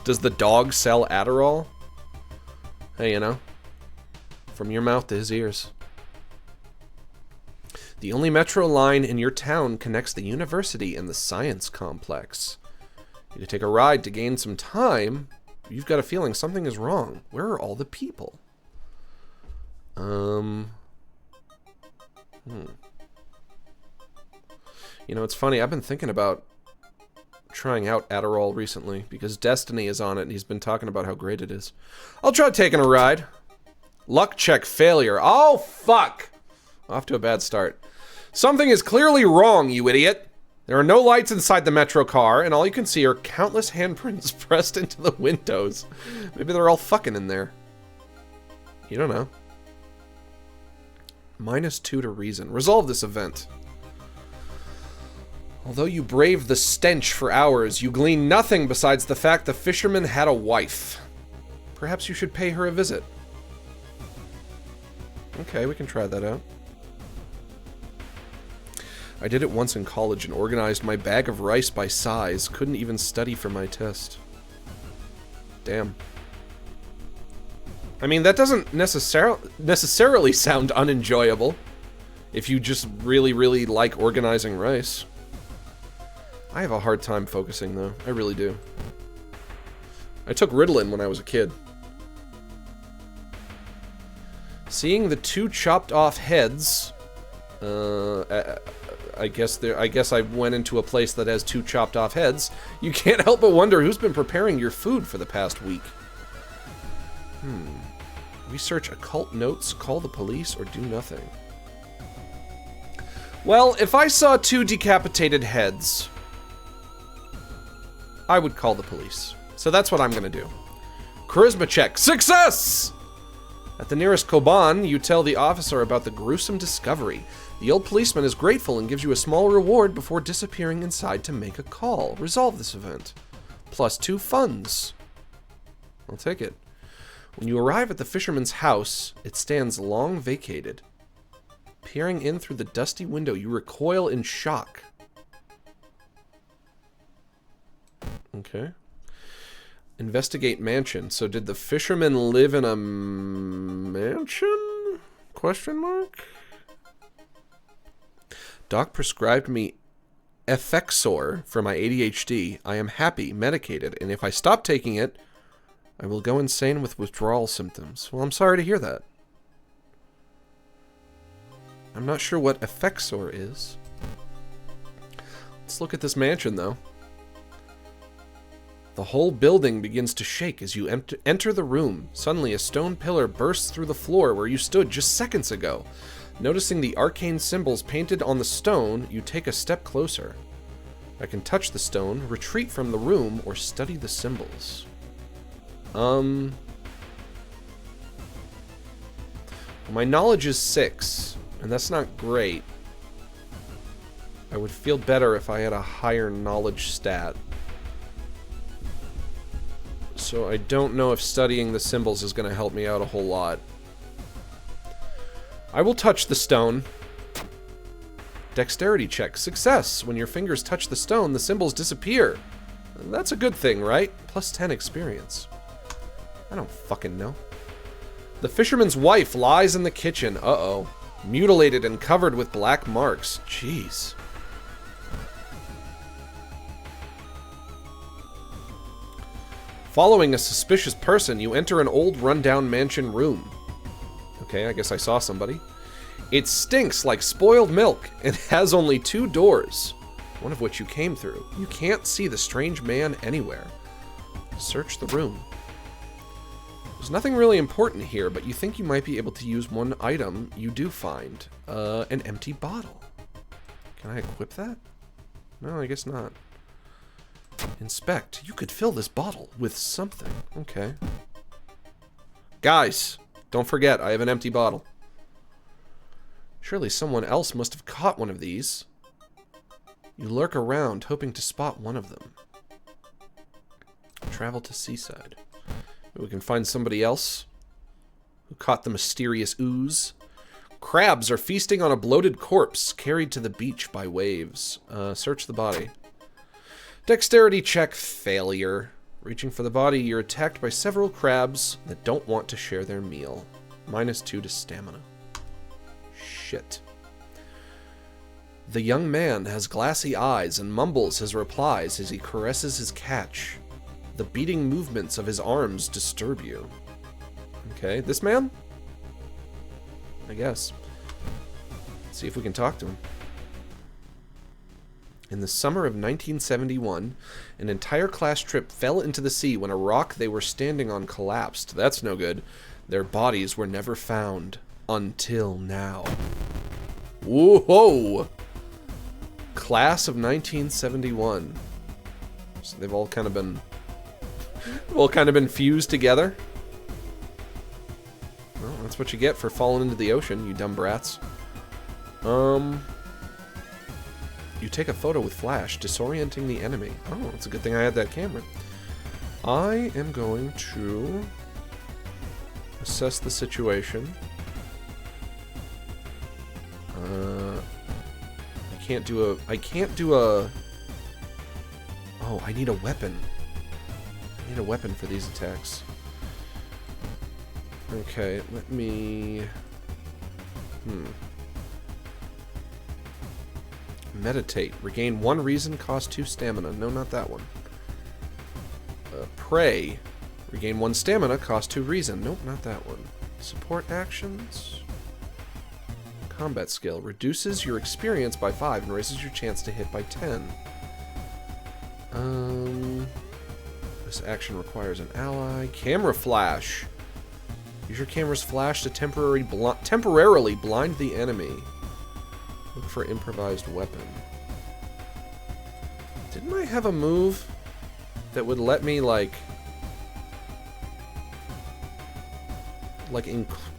Does the dog sell Adderall? Hey, you know. From your mouth to his ears. The only metro line in your town connects the university and the science complex. You take a ride to gain some time. You've got a feeling something is wrong. Where are all the people? You know, it's funny, I've been thinking about trying out Adderall recently, because Destiny is on it, and he's been talking about how great it is. I'll try taking a ride. Luck check failure. Oh, fuck! Off to a bad start. Something is clearly wrong, you idiot. There are no lights inside the metro car, and all you can see are countless handprints pressed into the windows. Maybe they're all fucking in there. You don't know. -2 to reason. Resolve this event. Although you braved the stench for hours, you gleaned nothing besides the fact the fisherman had a wife. Perhaps you should pay her a visit. Okay, we can try that out. I did it once in college and organized my bag of rice by size. Couldn't even study for my test. Damn. I mean, that doesn't necessarily sound unenjoyable. If you just really, really like organizing rice. I have a hard time focusing, though. I really do. I took Ritalin when I was a kid. Seeing the 2 chopped off heads... I guess I went into a place that has 2 chopped off heads. You can't help but wonder who's been preparing your food for the past week. Research occult notes, call the police, or do nothing. Well, if I saw 2 decapitated heads, I would call the police. So that's what I'm gonna do. Charisma check. Success! At the nearest Koban, you tell the officer about the gruesome discovery. The old policeman is grateful and gives you a small reward before disappearing inside to make a call. Resolve this event. +2 funds. I'll take it. When you arrive at the fisherman's house, it stands long vacated. Peering in through the dusty window, you recoil in shock. Okay. Investigate mansion. So did the fisherman live in a mansion? Question mark? Doc prescribed me Effexor for my ADHD. I am happy, medicated, and if I stop taking it, I will go insane with withdrawal symptoms. Well, I'm sorry to hear that. I'm not sure what Effexor is. Let's look at this mansion, though. The whole building begins to shake as you enter the room. Suddenly, a stone pillar bursts through the floor where you stood just seconds ago. Noticing the arcane symbols painted on the stone, you take a step closer. I can touch the stone, retreat from the room, or study the symbols. My knowledge is 6, and that's not great. I would feel better if I had a higher knowledge stat. So I don't know if studying the symbols is going to help me out a whole lot. I will touch the stone. Dexterity check. Success! When your fingers touch the stone, the symbols disappear. That's a good thing, right? +10 experience. I don't fucking know. The fisherman's wife lies in the kitchen. Uh-oh. Mutilated and covered with black marks. Jeez. Following a suspicious person, you enter an old rundown mansion room. Okay, I guess I saw somebody. It stinks like spoiled milk and has only 2 doors, one of which you came through. You can't see the strange man anywhere. Search the room. There's nothing really important here, but you think you might be able to use one item you do find. An empty bottle. Can I equip that? No, I guess not. Inspect. You could fill this bottle with something. Okay. Guys, don't forget, I have an empty bottle. Surely someone else must have caught one of these. You lurk around, hoping to spot one of them. Travel to seaside. Maybe we can find somebody else who caught the mysterious ooze. Crabs are feasting on a bloated corpse carried to the beach by waves. Search the body. Dexterity check failure. Reaching for the body, you're attacked by several crabs that don't want to share their meal. -2 to stamina. Shit. The young man has glassy eyes and mumbles his replies as he caresses his catch. The beating movements of his arms disturb you. Okay, this man? I guess. Let's see if we can talk to him. In the summer of 1971, an entire class trip fell into the sea when a rock they were standing on collapsed. That's no good. Their bodies were never found. Until now. Whoa! Class of 1971. So they've all kind of been fused together. Well, that's what you get for falling into the ocean, you dumb brats. You take a photo with flash, disorienting the enemy. Oh, it's a good thing I had that camera. I am going to assess the situation. I can't do a... Oh, I need a weapon. I need a weapon for these attacks. Okay, let me... Meditate. Regain 1 reason, cost 2 stamina. No, not that one. Pray. Regain 1 stamina, cost 2 reason. Nope, not that one. Support actions. Combat skill. Reduces your experience by 5 and raises your chance to hit by 10. This action requires an ally. Camera flash. Use your camera's flash to temporarily blind the enemy. Look for improvised weapon. Didn't I have a move that would let me, like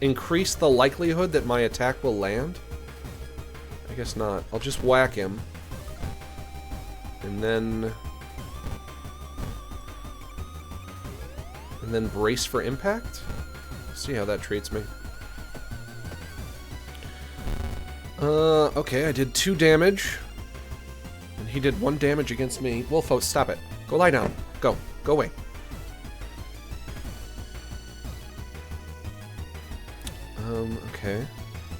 increase the likelihood that my attack will land? I guess not. I'll just whack him. And then brace for impact? See how that treats me. Okay, I did 2 damage. And he did 1 damage against me. Wolfo, stop it. Go lie down. Go. Go away. Okay.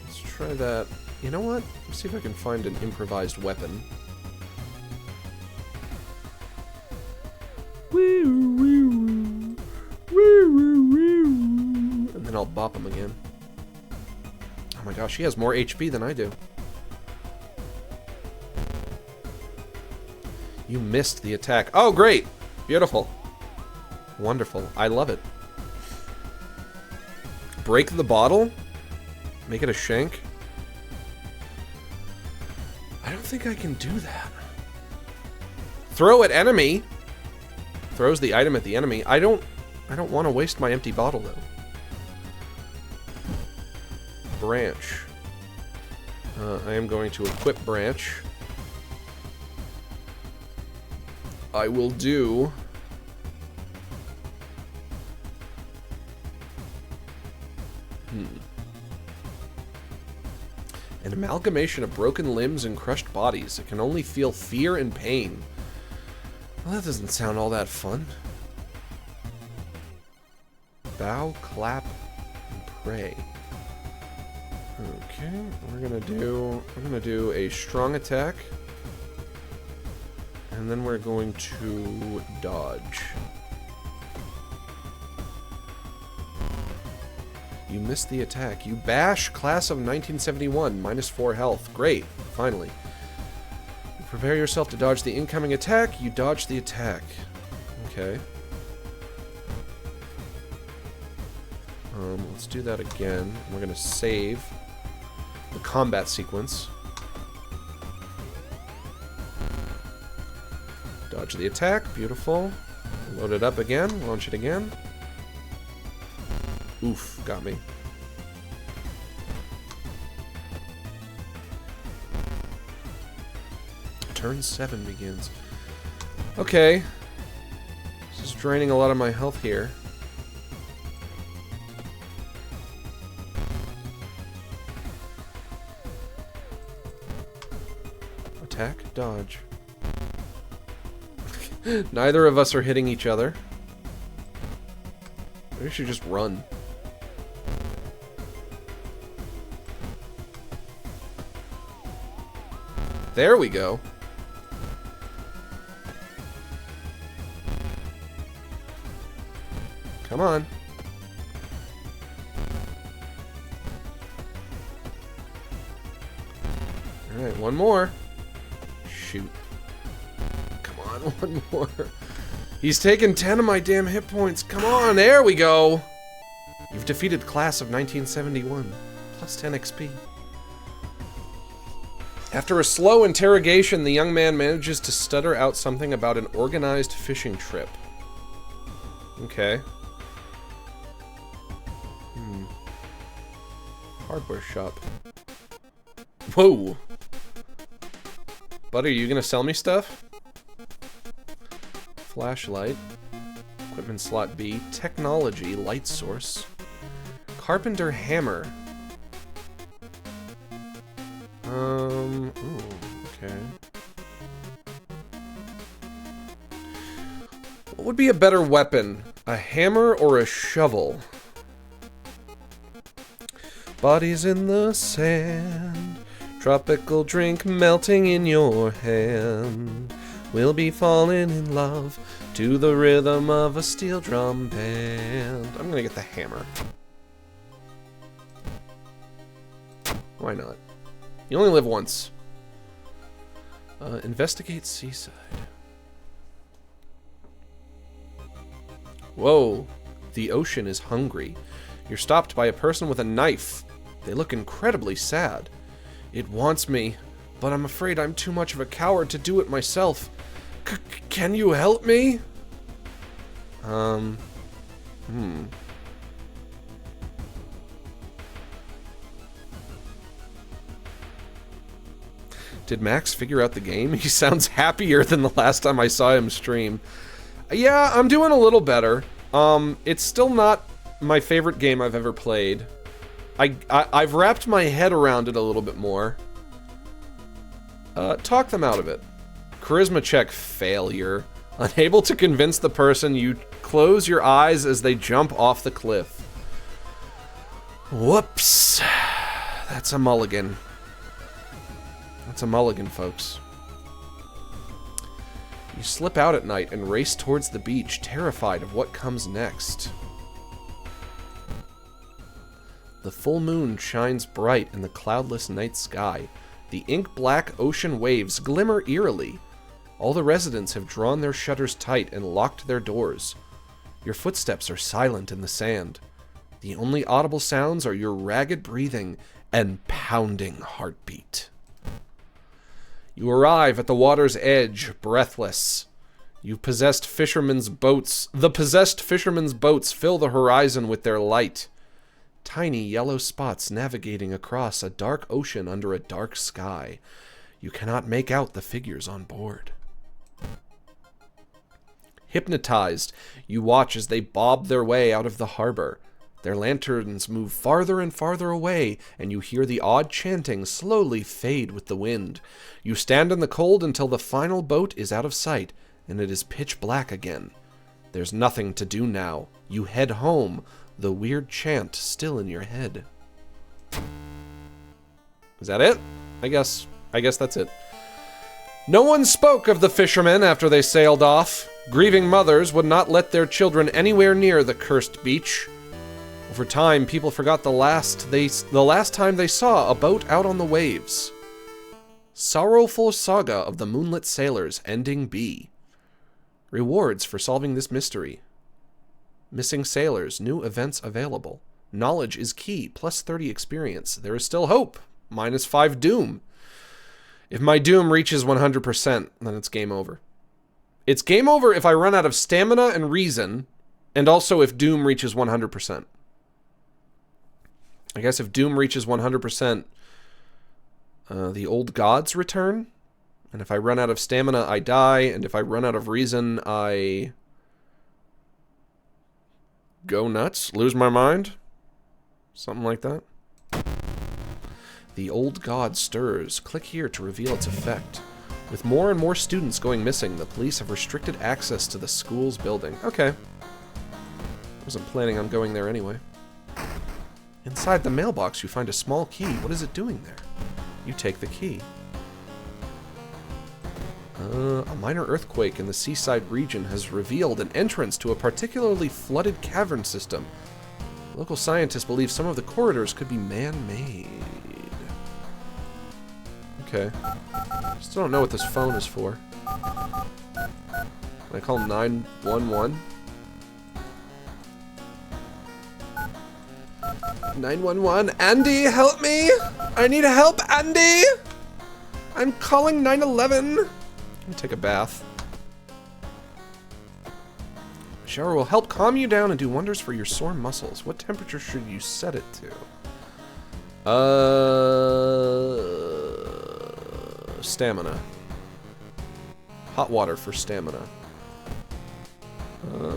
Let's try that. You know what? Let's see if I can find an improvised weapon. And then I'll bop him again. Oh my gosh, he has more HP than I do. You missed the attack. Oh, great! Beautiful. Wonderful. I love it. Break the bottle? Make it a shank? I don't think I can do that. Throw at enemy. Throws the item at the enemy. I don't want to waste my empty bottle, though. Branch. I am going to equip branch. I will do... An amalgamation of broken limbs and crushed bodies. It can only feel fear and pain. Well, that doesn't sound all that fun. Bow, clap, and pray. Okay, we're gonna do a strong attack. And then we're going to dodge. You missed the attack. You bash, class of 1971, -4 health. Great, finally. You prepare yourself to dodge the incoming attack. You dodge the attack. Okay. Let's do that again. We're gonna save the combat sequence. Dodge the attack. Beautiful. Load it up again. Launch it again. Oof, got me. Turn 7 begins. Okay. This is draining a lot of my health here. Attack, dodge. Neither of us are hitting each other. Maybe we should just run. There we go. Come on. Alright, one more. Shoot. Come on, one more. He's taken 10 of my damn hit points. Come on, there we go. You've defeated class of 1971. Plus 10 XP. After a slow interrogation, the young man manages to stutter out something about an organized fishing trip. Okay. Hardware shop. Whoa! Buddy, are you gonna sell me stuff? Flashlight. Equipment slot B. Technology. Light source. Carpenter hammer. Ooh, okay. What would be a better weapon? A hammer or a shovel? Bodies in the sand. Tropical drink melting in your hand. We'll be falling in love to the rhythm of a steel drum band. I'm gonna get the hammer. Why not? You only live once. Investigate seaside. Whoa. The ocean is hungry. You're stopped by a person with a knife. They look incredibly sad. It wants me, but I'm afraid I'm too much of a coward to do it myself. Can you help me? Did Max figure out the game? He sounds happier than the last time I saw him stream. Yeah, I'm doing a little better. It's still not my favorite game I've ever played. I've wrapped my head around it a little bit more. Talk them out of it. Charisma check failure. Unable to convince the person, you close your eyes as they jump off the cliff. Whoops. That's a mulligan. That's a mulligan, folks. You slip out at night and race towards the beach, terrified of what comes next. The full moon shines bright in the cloudless night sky. The ink-black ocean waves glimmer eerily. All the residents have drawn their shutters tight and locked their doors. Your footsteps are silent in the sand. The only audible sounds are your ragged breathing and pounding heartbeat. You arrive at the water's edge, breathless. The possessed fishermen's boats fill the horizon with their light. Tiny yellow spots navigating across a dark ocean under a dark sky. You cannot make out the figures on board. Hypnotized, you watch as they bob their way out of the harbor. Their lanterns move farther and farther away, and you hear the odd chanting slowly fade with the wind. You stand in the cold until the final boat is out of sight, and it is pitch black again. There's nothing to do now. You head home, the weird chant still in your head. Is that it? I guess that's it. No one spoke of the fishermen after they sailed off. Grieving mothers would not let their children anywhere near the cursed beach. Over time, people forgot the last time they saw a boat out on the waves. Sorrowful Saga of the Moonlit Sailors, Ending B. Rewards for solving this mystery. Missing sailors, new events available. Knowledge is key, plus 30 experience. There is still hope, minus 5 doom. If my doom reaches 100%, then it's game over. It's game over if I run out of stamina and reason, and also if doom reaches 100%. I guess if doom reaches 100%, the old gods return. And if I run out of stamina, I die. And if I run out of reason, I go nuts, lose my mind. Something like that. The old god stirs. Click here to reveal its effect. With more and more students going missing, the police have restricted access to the school's building. Okay. Wasn't planning on going there anyway. Inside the mailbox, you find a small key. What is it doing there? You take the key. A minor earthquake in the seaside region has revealed an entrance to a particularly flooded cavern system. Local scientists believe some of the corridors could be man-made. Okay. Still don't know what this phone is for. Can I call 911? 911, Andy, help me! I need help, Andy! I'm calling 911. Let me take a bath. A shower will help calm you down and do wonders for your sore muscles. What temperature should you set it to? Stamina. Hot water for stamina.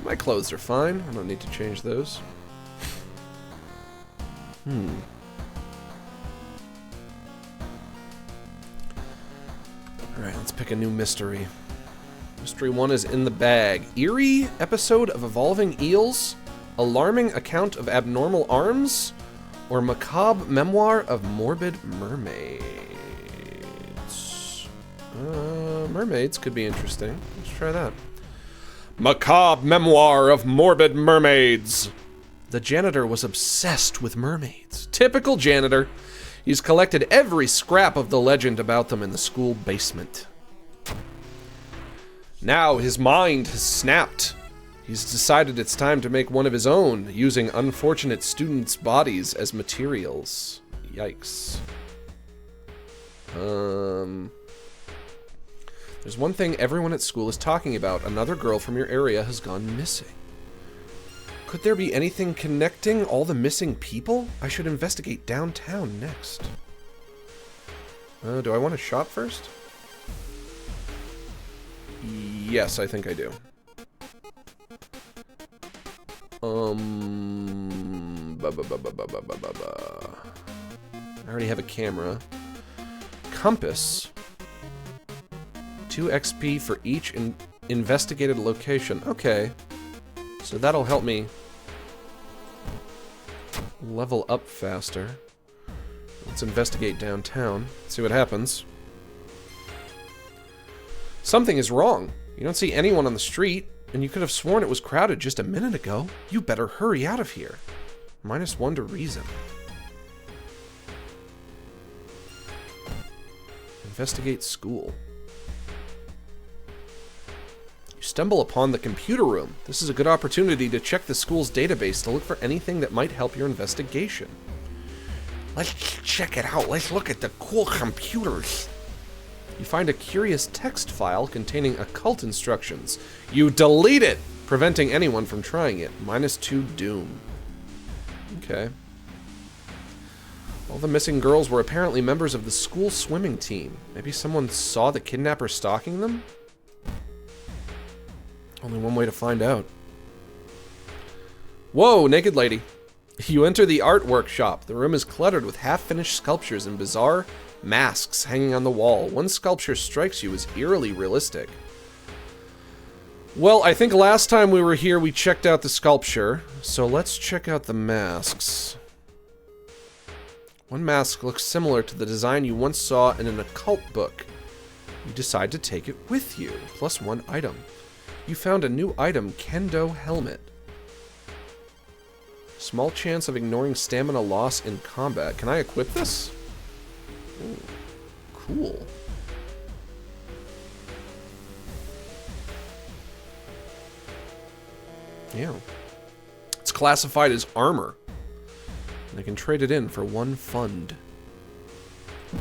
My clothes are fine. I don't need to change those. Alright, let's pick a new mystery. Mystery 1 is in the bag. Eerie episode of evolving eels? Alarming account of abnormal arms? Or macabre memoir of morbid mermaids? Mermaids could be interesting. Let's try that. Macabre memoir of morbid mermaids. The janitor was obsessed with mermaids. Typical janitor. He's collected every scrap of the legend about them in the school basement. Now his mind has snapped. He's decided it's time to make one of his own, using unfortunate students' bodies as materials. Yikes. There's one thing everyone at school is talking about. Another girl from your area has gone missing. Could there be anything connecting all the missing people? I should investigate downtown next. Do I want to shop first? Yes, I think I do. I already have a camera. Compass. 2 XP for each investigated location. Okay. So that'll help me level up faster. Let's investigate downtown. See what happens. Something is wrong. You don't see anyone on the street, and you could have sworn it was crowded just a minute ago. You better hurry out of here. -1 to reason. Investigate school. Stumble upon the computer room. This is a good opportunity to check the school's database to look for anything that might help your investigation. Let's check it out. Let's look at the cool computers. You find a curious text file containing occult instructions. You delete it, preventing anyone from trying it. -2 doom. Okay. All the missing girls were apparently members of the school swimming team. Maybe someone saw the kidnapper stalking them? Only one way to find out. Whoa, naked lady. You enter the art workshop. The room is cluttered with half-finished sculptures and bizarre masks hanging on the wall. One sculpture strikes you as eerily realistic. Well, I think last time we were here we checked out the sculpture, so let's check out the masks. One mask looks similar to the design you once saw in an occult book. You decide to take it with you. +1 item. You found a new item, Kendo helmet. Small chance of ignoring stamina loss in combat. Can I equip this? Ooh, cool. Yeah. It's classified as armor. And I can trade it in for 1 fund. You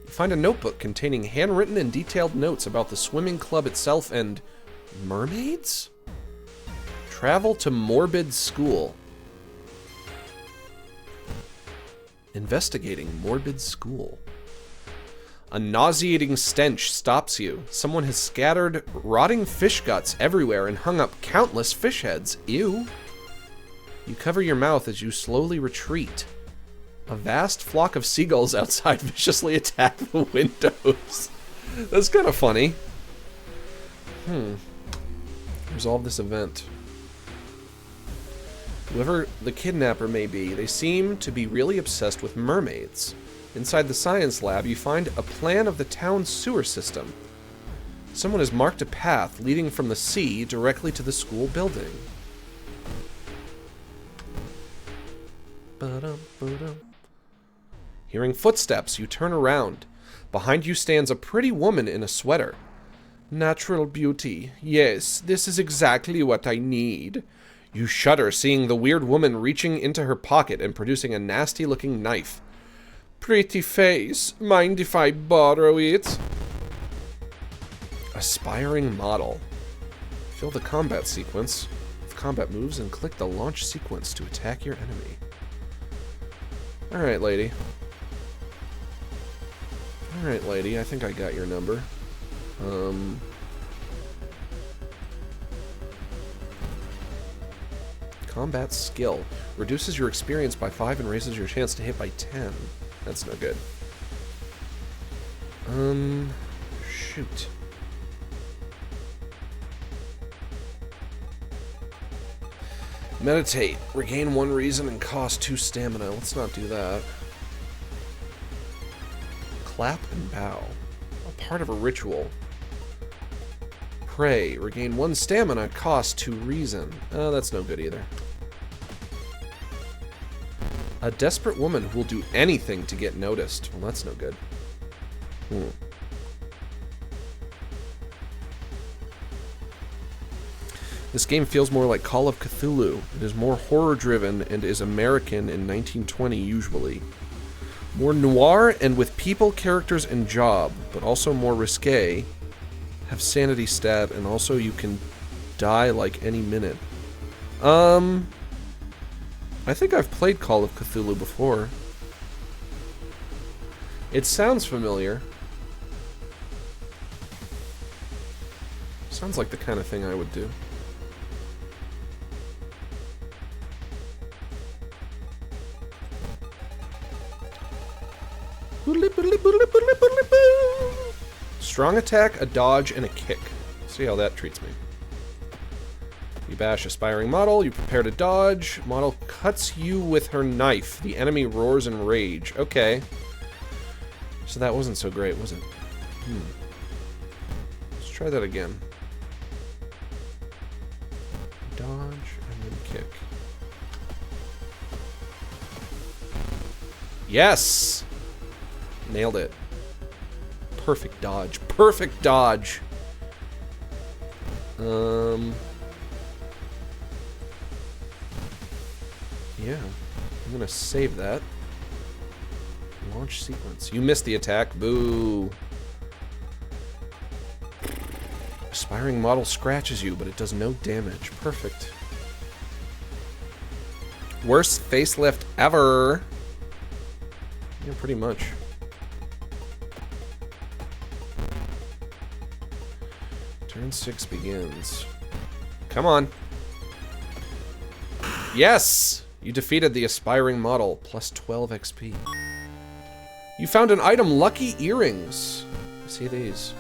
find a notebook containing handwritten and detailed notes about the swimming club itself and mermaids? Travel to Morbid School. Investigating Morbid School. A nauseating stench stops you. Someone has scattered rotting fish guts everywhere and hung up countless fish heads. Ew. You cover your mouth as you slowly retreat. A vast flock of seagulls outside viciously attack the windows. That's kind of funny. Resolve this event. Whoever the kidnapper may be, they seem to be really obsessed with mermaids. Inside the science lab, you find a plan of the town's sewer system. Someone has marked a path leading from the sea directly to the school building. Hearing footsteps, you turn around. Behind you stands a pretty woman in a sweater. Natural beauty. Yes, this is exactly what I need. You shudder, seeing the weird woman reaching into her pocket and producing a nasty-looking knife. Pretty face. Mind if I borrow it? Aspiring model. Fill the combat sequence with combat moves and click the launch sequence to attack your enemy. Alright, lady. Alright, lady. I think I got your number. Combat skill. Reduces your experience by 5 and raises your chance to hit by 10. That's no good. Shoot. Meditate. Regain 1 reason and cost 2 stamina. Let's not do that. Clap and bow. A part of a ritual. Pray. Regain 1 stamina, cost 2 reason. Oh, that's no good either. A desperate woman who will do anything to get noticed. Well, that's no good. This game feels more like Call of Cthulhu. It is more horror-driven and is American in 1920 usually. More noir and with people, characters, and job, but also more risque. Have sanity stat, and also you can die like any minute. I think I've played Call of Cthulhu before. It sounds familiar. Sounds like the kind of thing I would do. Strong attack, a dodge, and a kick. See how that treats me. You bash aspiring model, you prepare to dodge. Model cuts you with her knife. The enemy roars in rage. Okay. So that wasn't so great, was it? Let's try that again. Dodge, and then kick. Yes! Nailed it. Perfect dodge. Perfect dodge! Yeah. I'm gonna save that. Launch sequence. You missed the attack. Boo. Aspiring model scratches you, but it does no damage. Perfect. Worst facelift ever. Yeah, pretty much. Turn 6 begins. Come on. Yes! You defeated the aspiring model, plus 12 XP. You found an item, lucky earrings. See these.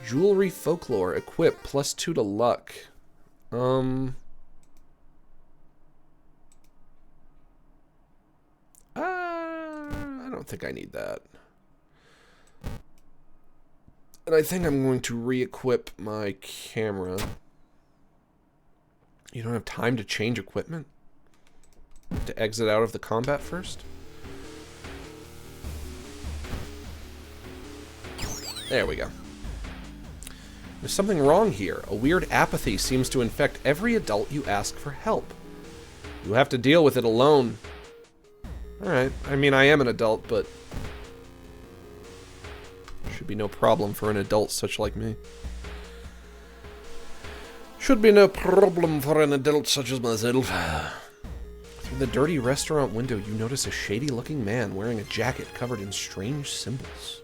Jewelry folklore, equip, plus 2 to luck. I don't think I need that. And I think I'm going to re-equip my camera. You don't have time to change equipment? To exit out of the combat first? There we go. There's something wrong here. A weird apathy seems to infect every adult you ask for help. You have to deal with it alone. Alright, I mean, I am an adult, but... should be no problem for an adult such like me. Should be no problem for an adult such as myself. Through the dirty restaurant window, you notice a shady-looking man wearing a jacket covered in strange symbols.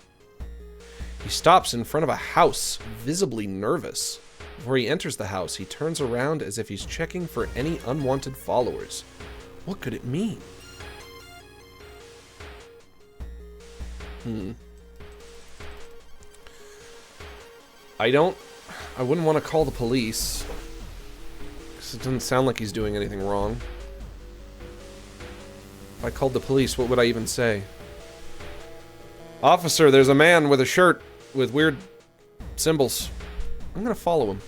He stops in front of a house, visibly nervous. Before he enters the house, he turns around as if he's checking for any unwanted followers. What could it mean? I wouldn't want to call the police, because it doesn't sound like he's doing anything wrong. If I called the police, what would I even say? Officer, there's a man with a shirt with weird symbols. I'm gonna follow him.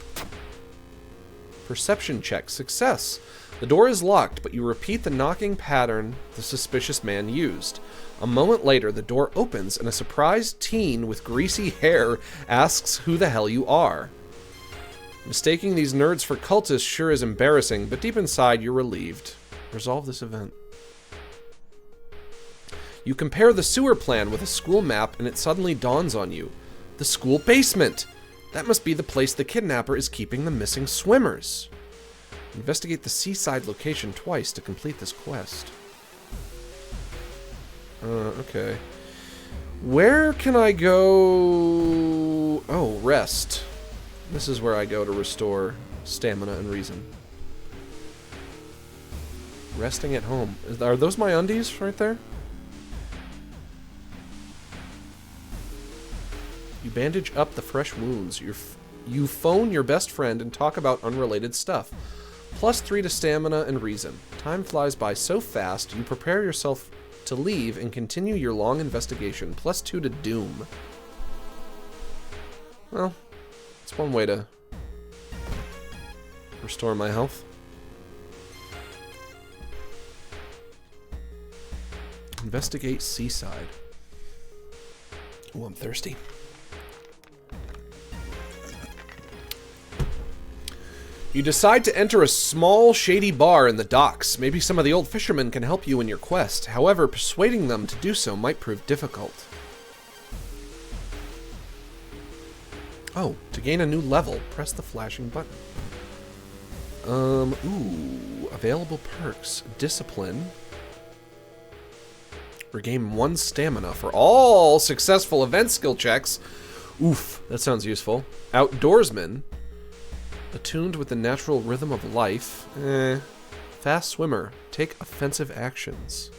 Perception check. Success. The door is locked, but you repeat the knocking pattern the suspicious man used. A moment later, the door opens and a surprised teen with greasy hair asks who the hell you are. Mistaking these nerds for cultists sure is embarrassing, but deep inside you're relieved. Resolve this event. You compare the sewer plan with a school map and it suddenly dawns on you. The school basement! That must be the place the kidnapper is keeping the missing swimmers. Investigate the seaside location twice to complete this quest. Okay. Where can I go? Oh, rest. This is where I go to restore stamina and reason. Resting at home. Are those my undies right there? You bandage up the fresh wounds. You phone your best friend and talk about unrelated stuff. +3 to stamina and reason. Time flies by so fast, you prepare yourself to leave and continue your long investigation. +2 to doom. Well, it's one way to restore my health. Investigate seaside. Oh, I'm thirsty. You decide to enter a small, shady bar in the docks. Maybe some of the old fishermen can help you in your quest. However, persuading them to do so might prove difficult. Oh, to gain a new level, press the flashing button. Ooh, available perks. Discipline. Regain 1 stamina for all successful event skill checks. Oof, that sounds useful. Outdoorsman. Attuned with the natural rhythm of life. Fast swimmer. Take offensive actions.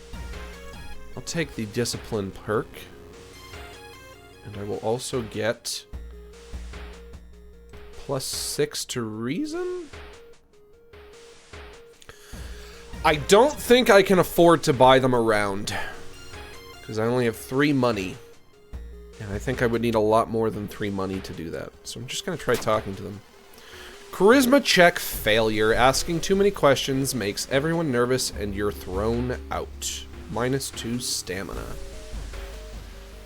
I'll take the discipline perk. And I will also get +6 to reason? I don't think I can afford to buy them around. Because I only have 3 money. And I think I would need a lot more than 3 money to do that. So I'm just going to try talking to them. Charisma check failure. Asking too many questions makes everyone nervous and you're thrown out. -2 stamina.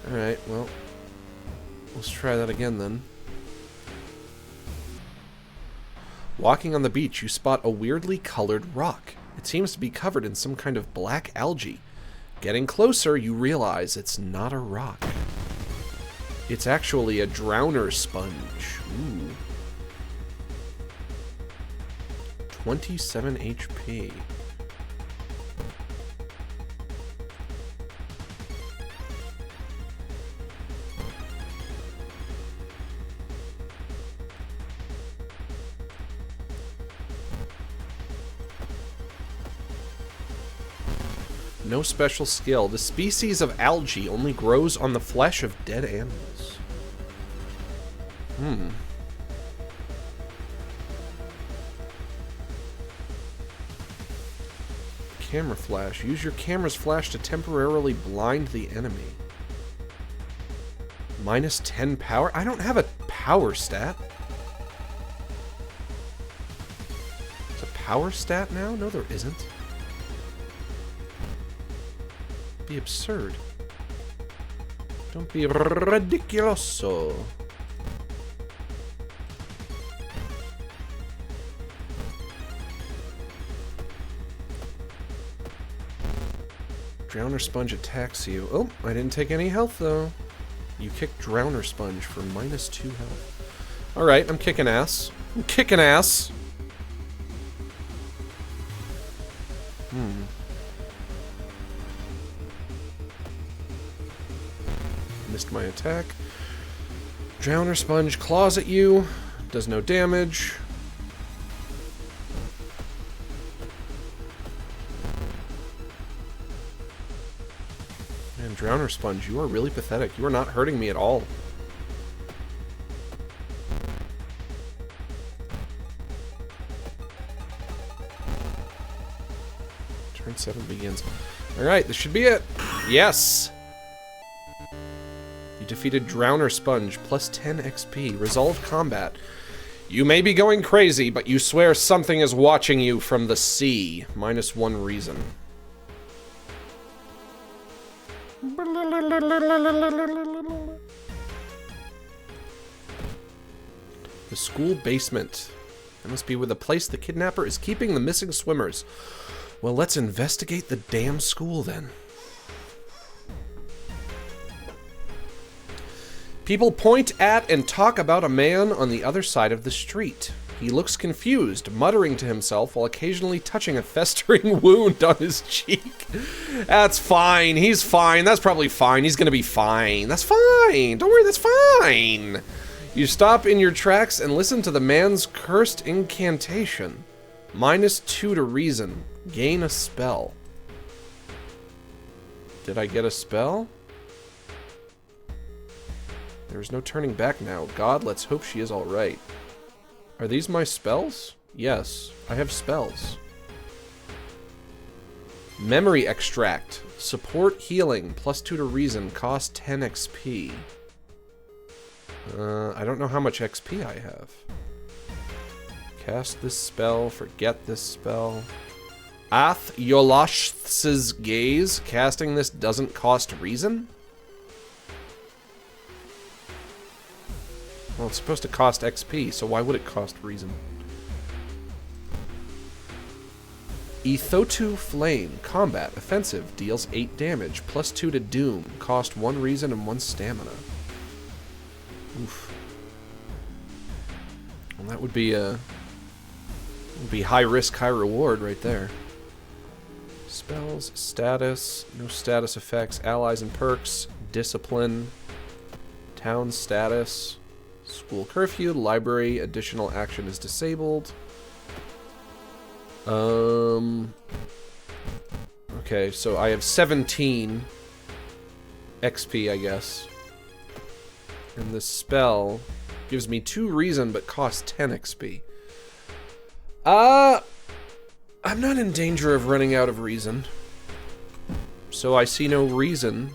Alright, well. Let's try that again then. Walking on the beach, you spot a weirdly colored rock. It seems to be covered in some kind of black algae. Getting closer, you realize it's not a rock. It's actually a drowner sponge. Ooh. 27 HP. No special skill. The species of algae only grows on the flesh of dead animals. Camera flash. Use your camera's flash to temporarily blind the enemy. -10 power? I don't have a power stat. It's a power stat now? No, there isn't. Be absurd. Don't be ridiculoso. Drowner Sponge attacks you. Oh, I didn't take any health, though. You kicked Drowner Sponge for -2 health. Alright, I'm kicking ass. I'm kicking ass. Missed my attack. Drowner Sponge claws at you. Does no damage. Man, Drowner Sponge, you are really pathetic. You are not hurting me at all. Turn 7 begins. Alright, this should be it. Yes! You defeated Drowner Sponge, plus 10 XP. Resolve combat. You may be going crazy, but you swear something is watching you from the sea. -1 reason. The school basement. That must be where the place the kidnapper is keeping the missing swimmers. Well, let's investigate the damn school then. People point at and talk about a man on the other side of the street. He looks confused, muttering to himself while occasionally touching a festering wound on his cheek. That's fine. He's fine. That's probably fine. He's gonna be fine. That's fine. Don't worry, that's fine. You stop in your tracks and listen to the man's cursed incantation. -2 to reason. Gain a spell. Did I get a spell? There's no turning back now. God, let's hope she is alright. Are these my spells? Yes, I have spells. Memory Extract. Support healing. +2 to reason. Cost 10 XP. I don't know how much XP I have. Cast this spell. Forget this spell. Ath Yolash's Gaze. Casting this doesn't cost reason? Well, it's supposed to cost XP, so why would it cost reason? Ethotu Flame. Combat. Offensive. Deals 8 damage. +2 to Doom. Cost 1 reason and 1 stamina. Oof. Well, that would be high risk, high reward right there. Spells. Status. No status effects. Allies and perks. Discipline. Town status. School curfew, library, additional action is disabled. Okay, so I have 17 XP, I guess. And this spell gives me 2 reason, but costs 10 XP. I'm not in danger of running out of reason. So I see no reason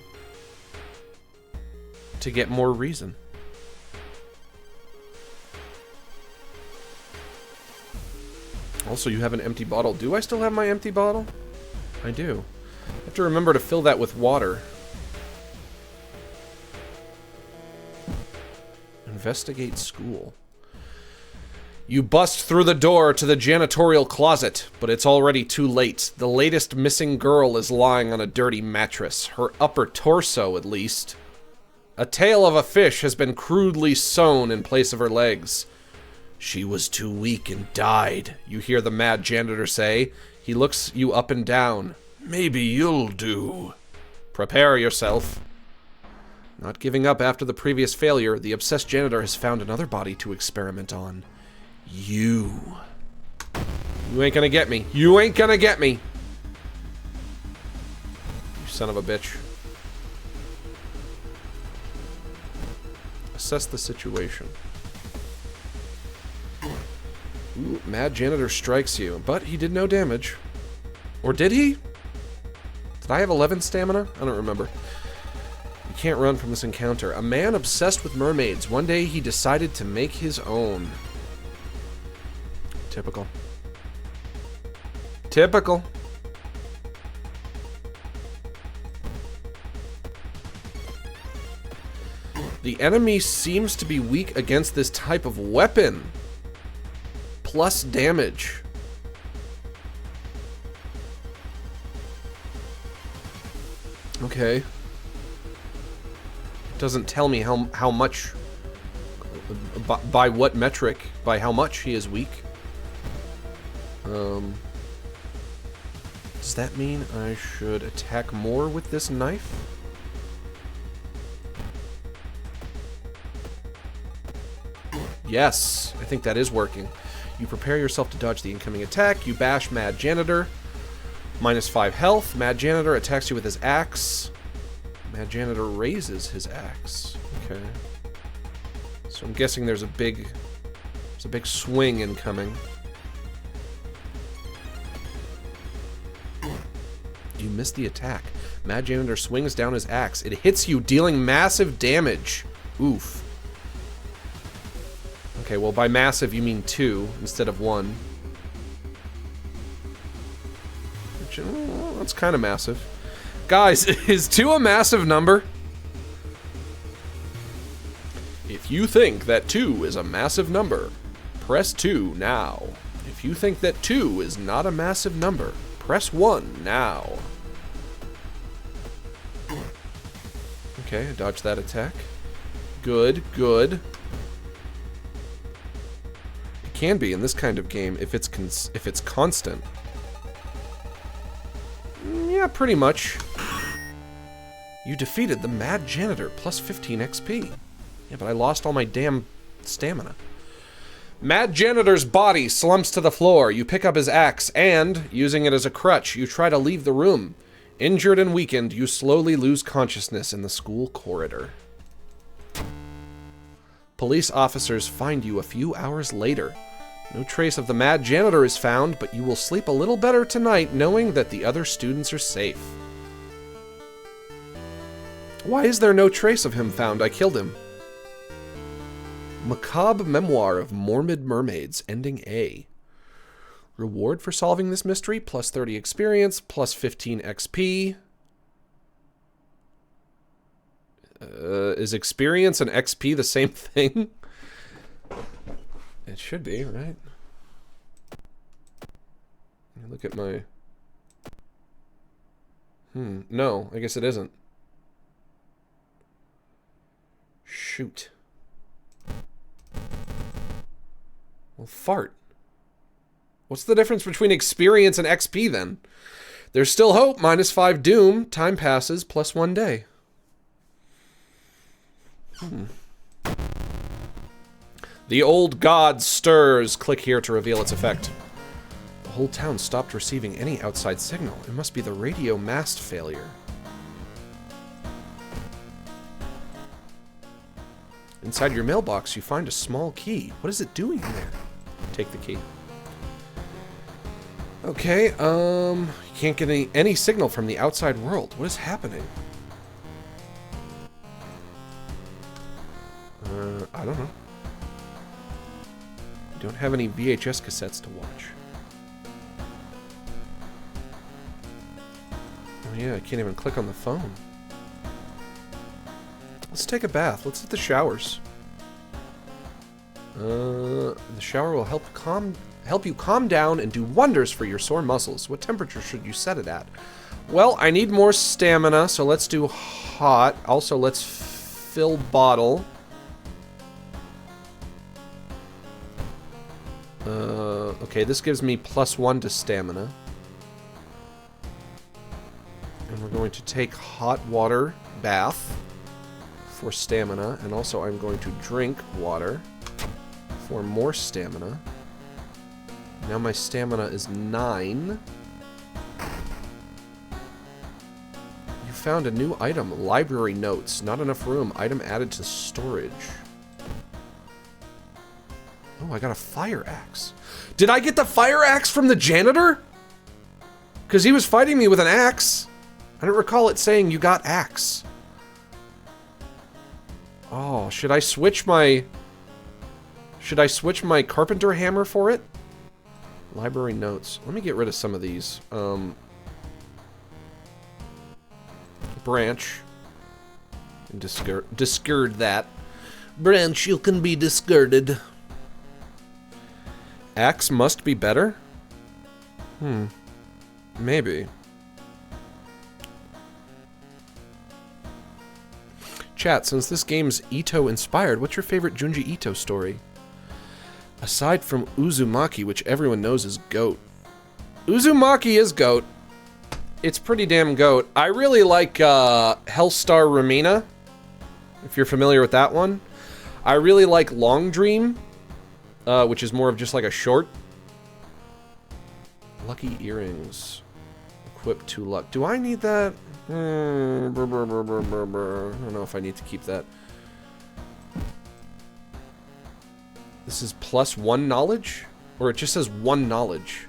to get more reason. Also, you have an empty bottle. Do I still have my empty bottle? I do. I have to remember to fill that with water. Investigate school. You bust through the door to the janitorial closet, but it's already too late. The latest missing girl is lying on a dirty mattress. Her upper torso, at least. A tail of a fish has been crudely sewn in place of her legs. She was too weak and died, you hear the mad janitor say. He looks you up and down. Maybe you'll do. Prepare yourself. Not giving up after the previous failure, the obsessed janitor has found another body to experiment on. You. You ain't gonna get me. You ain't gonna get me. You son of a bitch. Assess the situation. Ooh, mad janitor strikes you, but he did no damage. Or did he? Did I have 11 stamina? I don't remember. You can't run from this encounter. A man obsessed with mermaids. One day he decided to make his own. Typical. Typical. The enemy seems to be weak against this type of weapon. Plus damage. Okay. Doesn't tell me how much, by what metric, by how much he is weak. Does that mean I should attack more with this knife? Yes, I think that is working. You prepare yourself to dodge the incoming attack. You bash Mad Janitor. -5 health. Mad Janitor attacks you with his axe. Mad Janitor raises his axe. Okay. So I'm guessing there's a big swing incoming. You missed the attack. Mad Janitor swings down his axe. It hits you, dealing massive damage. Oof. Okay, well, by massive you mean 2 instead of 1. Which, that's kind of massive. Guys, is 2 a massive number? If you think that 2 is a massive number, press 2 now. If you think that 2 is not a massive number, press 1 now. Okay, I dodged that attack. Good, good. It can be in this kind of game if it's constant. Yeah, pretty much. You defeated the Mad Janitor, plus 15 XP. Yeah, but I lost all my damn stamina. Mad Janitor's body slumps to the floor. You pick up his axe and, using it as a crutch, you try to leave the room. Injured and weakened, you slowly lose consciousness in the school corridor. Police officers find you a few hours later. No trace of the Mad Janitor is found, but you will sleep a little better tonight knowing that the other students are safe. Why is there no trace of him found? I killed him. Macabre Memoir of Morbid Mermaids, Ending A. Reward for solving this mystery, plus 30 experience, plus 15 XP. Is experience and XP the same thing? It should be, right? Look at my... no, I guess it isn't. Shoot. Well, fart. What's the difference between experience and XP, then? There's still hope. -5 doom. Time passes. plus 1 day. The old god stirs. Click here to reveal its effect. The whole town stopped receiving any outside signal. It must be the radio mast failure. Inside your mailbox, you find a small key. What is it doing in there? Take the key. Okay, you can't get any signal from the outside world. What is happening? I don't know. I don't have any VHS cassettes to watch. Oh yeah, I can't even click on the phone. Let's take a bath. Let's hit the showers. The shower will help you calm down and do wonders for your sore muscles. What temperature should you set it at? Well, I need more stamina, so let's do hot. Also, let's fill bottle. Okay, this gives me +1 to stamina. And we're going to take hot water bath for stamina, and also I'm going to drink water for more stamina. Now my stamina is 9. You found a new item, library notes. Not enough room, item added to storage. Oh, I got a fire axe. Did I get the fire axe from the janitor? Because he was fighting me with an axe. I don't recall it saying you got axe. Oh, should I switch my carpenter hammer for it? Library notes. Let me get rid of some of these. Branch. And discard that. Branch, you can be discarded. Axe must be better? Maybe. Chat, since this game's Ito inspired, what's your favorite Junji Ito story? Aside from Uzumaki, which everyone knows is GOAT. Uzumaki is GOAT. It's pretty damn GOAT. I really like Hellstar Ramina, if you're familiar with that one. I really like Long Dream, which is more of just like a short. Lucky earrings. Equip 2 luck. Do I need that? I don't know if I need to keep that. This is +1 knowledge? Or it just says 1 knowledge.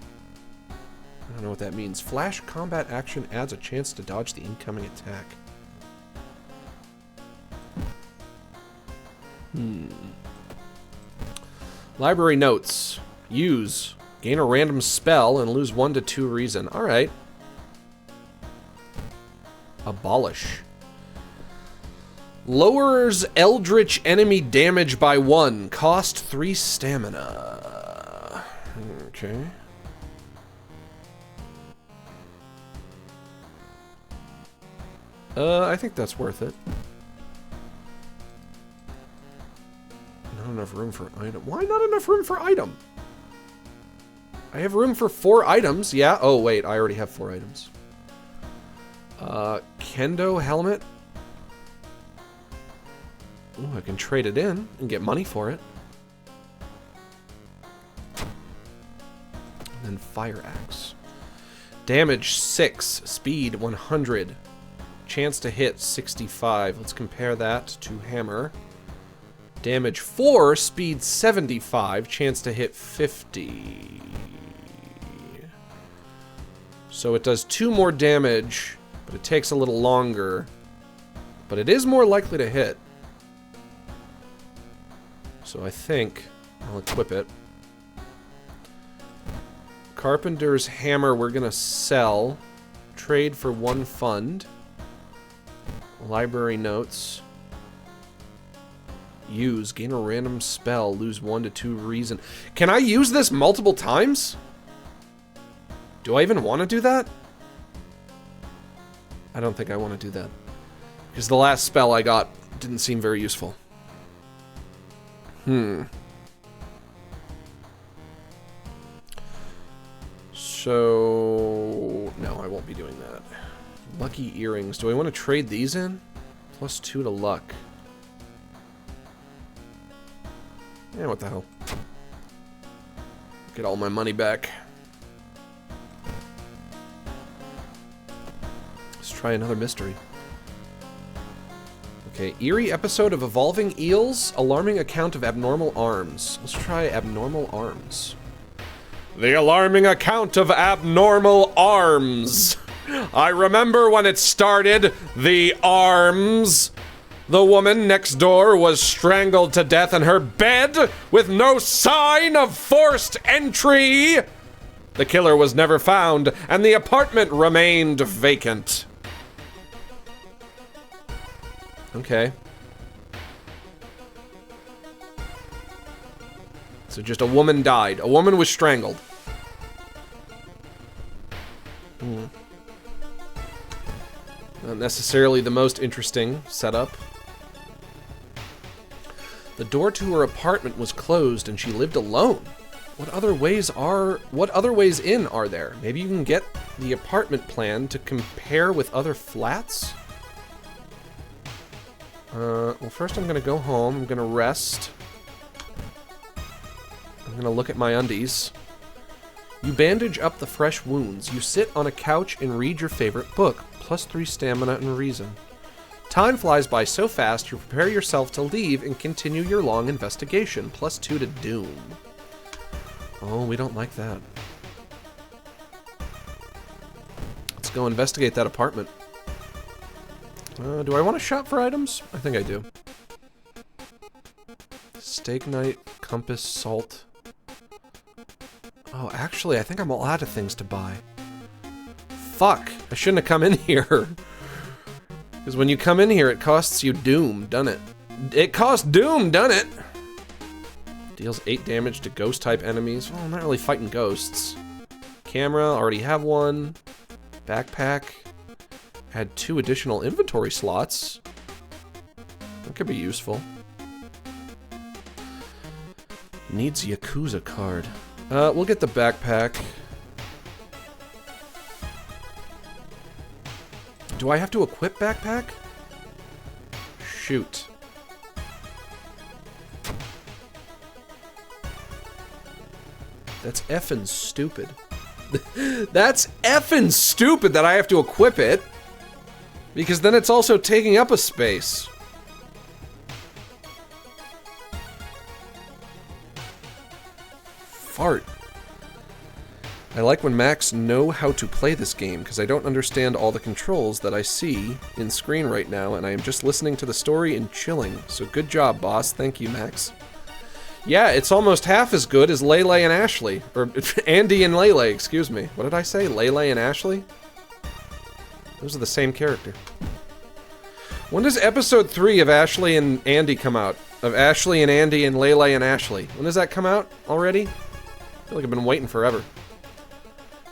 I don't know what that means. Flash combat action adds a chance to dodge the incoming attack. Library notes. Use. Gain a random spell and lose 1 to 2 reason. Alright. Abolish. Lowers eldritch enemy damage by 1. Cost 3 stamina. Okay. I think that's worth it. Not enough room for item. Why not enough room for item? I have room for 4 items. Yeah. Oh, wait. I already have 4 items. Kendo helmet. Ooh, I can trade it in and get money for it. And then fire axe. Damage 6. Speed 100. Chance to hit 65. Let's compare that to hammer. Damage 4, speed 75, chance to hit 50. So it does 2 more damage, but it takes a little longer. But it is more likely to hit. So I think I'll equip it. Carpenter's hammer we're gonna sell. Trade for 1 fund. Library notes. Use. Gain a random spell. Lose 1 to 2 reason. Can I use this multiple times? Do I even want to do that? I don't think I want to do that. Because the last spell I got didn't seem very useful. So... no, I won't be doing that. Lucky earrings. Do I want to trade these in? +2 to luck. Yeah, what the hell. Get all my money back. Let's try another mystery. Okay, eerie episode of Evolving Eels, alarming account of abnormal arms. Let's try abnormal arms. The alarming account of abnormal arms. I remember when it started, the arms. The woman next door was strangled to death in her bed with no sign of forced entry. The killer was never found, and the apartment remained vacant. Okay. So just a woman died. A woman was strangled. Not necessarily the most interesting setup. The door to her apartment was closed and she lived alone. What other ways in are there? Maybe you can get the apartment plan to compare with other flats? Well, first I'm gonna go home. I'm gonna rest. I'm gonna look at my undies. You bandage up the fresh wounds. You sit on a couch and read your favorite book. +3 stamina and reason. Time flies by so fast, you prepare yourself to leave and continue your long investigation. +2 to doom. Oh, we don't like that. Let's go investigate that apartment. Do I want to shop for items? I think I do. Steak knife, compass, salt. Oh, actually, I think I'm all out of things to buy. Fuck! I shouldn't have come in here. Because when you come in here, it costs you doom, doesn't it? It costs doom, doesn't it? Deals 8 damage to ghost-type enemies. Well, I'm not really fighting ghosts. Camera, already have one. Backpack. Add 2 additional inventory slots. That could be useful. Needs Yakuza card. We'll get the backpack. Do I have to equip backpack? Shoot. That's effing stupid. That's effing stupid that I have to equip it. Because then it's also taking up a space. Fart. I like when Macs know how to play this game, because I don't understand all the controls that I see in screen right now, and I am just listening to the story and chilling. So good job, boss. Thank you, Max. Yeah, it's almost half as good as Lele and Ashley. Or Andy and Lele, excuse me. What did I say? Lele and Ashley? Those are the same character. When does episode 3 of Ashley and Andy come out? Of Ashley and Andy and Lele and Ashley. When does that come out already? I feel like I've been waiting forever.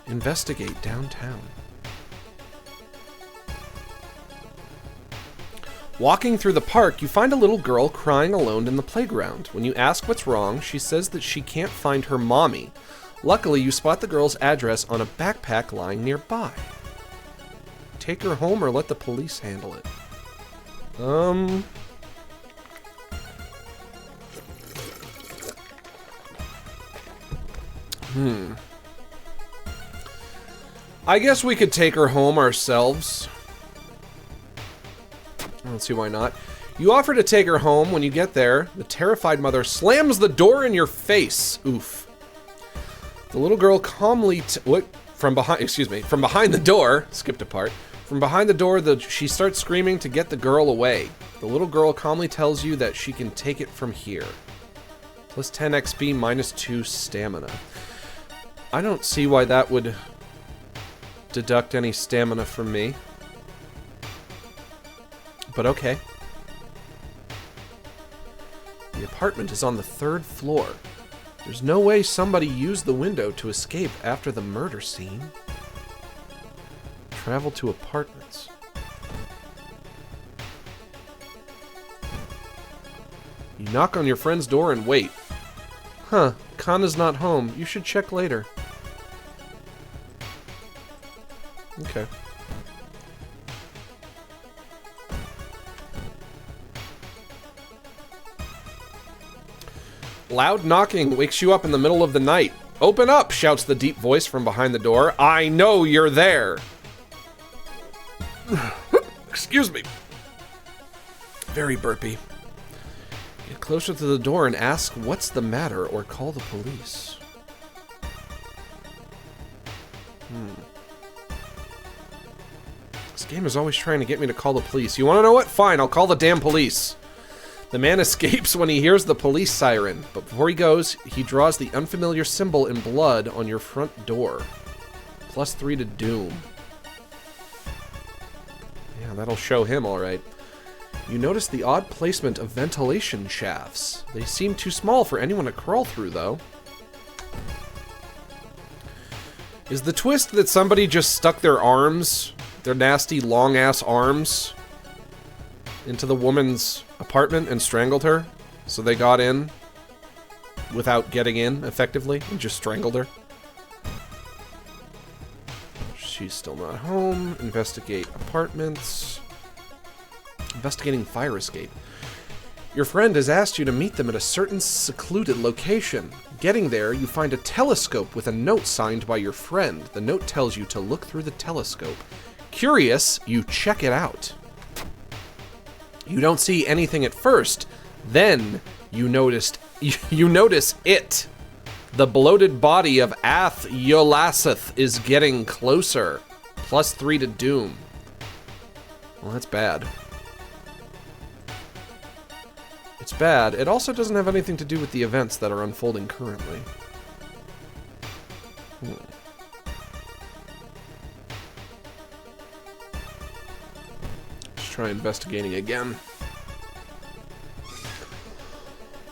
Investigate downtown. Walking through the park, you find a little girl crying alone in the playground. When you ask what's wrong, she says that she can't find her mommy. Luckily, you spot the girl's address on a backpack lying nearby. Take her home or let the police handle it. I guess we could take her home ourselves. I don't see why not. You offer to take her home. When you get there, the terrified mother slams the door in your face. Oof. The little girl calmly from behind the door, skipped a part. From behind the door, she starts screaming to get the girl away. The little girl calmly tells you that she can take it from here. Plus 10 XP, minus 2 stamina. I don't see why that would deduct any stamina from me. But okay. The apartment is on the 3rd floor. There's no way somebody used the window to escape after the murder scene. Travel to apartments. You knock on your friend's door and wait. Huh, Kana's not home. You should check later. Okay. Loud knocking wakes you up in the middle of the night. Open up, shouts the deep voice from behind the door. I know you're there. Excuse me. Very burpy. Get closer to the door and ask what's the matter or call the police. This game is always trying to get me to call the police. You want to know what? Fine, I'll call the damn police. The man escapes when he hears the police siren, but before he goes, he draws the unfamiliar symbol in blood on your front door. Plus 3 to doom. Yeah, that'll show him all right. You notice the odd placement of ventilation shafts. They seem too small for anyone to crawl through, though. Is the twist that somebody just stuck their arms, their nasty long-ass arms, into the woman's apartment and strangled her? So they got in without getting in, effectively, and just strangled her? She's still not home. Investigate apartments. Investigating fire escape. Your friend has asked you to meet them at a certain secluded location. Getting there, you find a telescope with a note signed by your friend. The note tells you to look through the telescope. Curious, you check it out. You don't see anything at first. Then you notice it. The bloated body of Ath Yolaseth is getting closer. Plus 3 to doom. Well, that's bad. It's bad. It also doesn't have anything to do with the events that are unfolding currently. Let's try investigating again.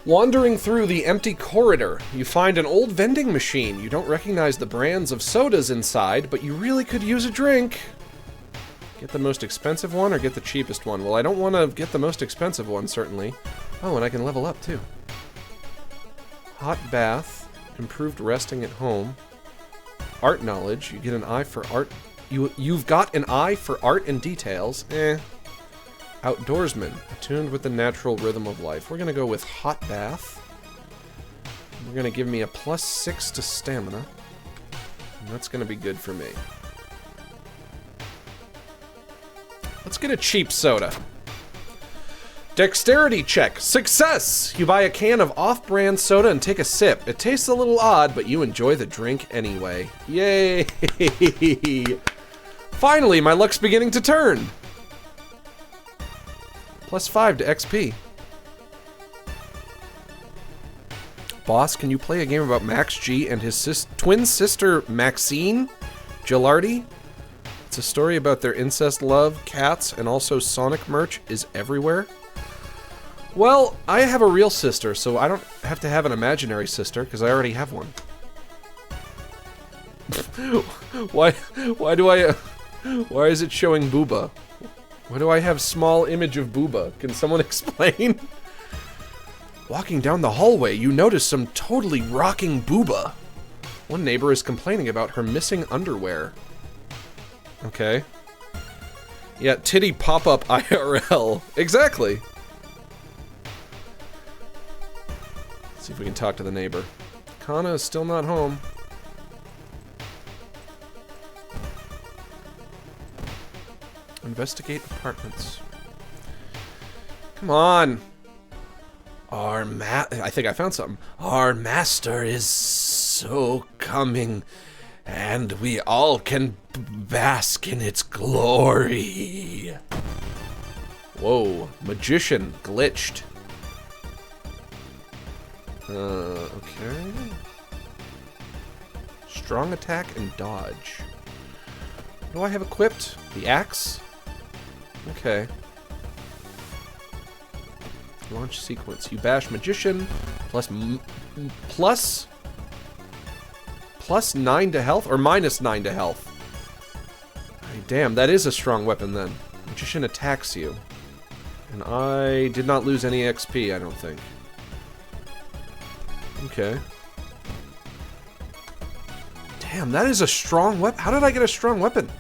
Wandering through the empty corridor, you find an old vending machine. You don't recognize the brands of sodas inside, but you really could use a drink. Get the most expensive one or get the cheapest one? Well, I don't want to get the most expensive one, certainly. Oh, and I can level up, too. Hot bath. Improved resting at home. Art knowledge. You get an eye for art. You've got an eye for art and details. Outdoorsman, attuned with the natural rhythm of life. We're going to go with hot bath. We're going to give me a +6 to stamina. And that's going to be good for me. Let's get a cheap soda. Dexterity check. Success! You buy a can of off-brand soda and take a sip. It tastes a little odd, but you enjoy the drink anyway. Yay! Finally, my luck's beginning to turn. +5 to XP. Boss, can you play a game about Max G and his twin sister Maxine Gilardi? It's a story about their incest love, cats, and also Sonic merch is everywhere. Well, I have a real sister, so I don't have to have an imaginary sister, because I already have one. Why is it showing booba? Why do I have small image of booba? Can someone explain? Walking down the hallway, you notice some totally rocking booba. One neighbor is complaining about her missing underwear. Okay. Yeah, titty pop-up IRL. Exactly. Let's see if we can talk to the neighbor. Kana is still not home. Investigate apartments. Come on. I think I found something. Our master is so coming, and we all can bask in its glory. Whoa, magician glitched. Okay. Strong attack and dodge. What do I have equipped? The axe? Okay. Launch sequence. You bash magician plus 9 to health or -9 to health. Hey, damn, that is a strong weapon then. Magician attacks you. And I did not lose any XP, I don't think. Okay. Damn, that is a strong weapon. How did I get a strong weapon?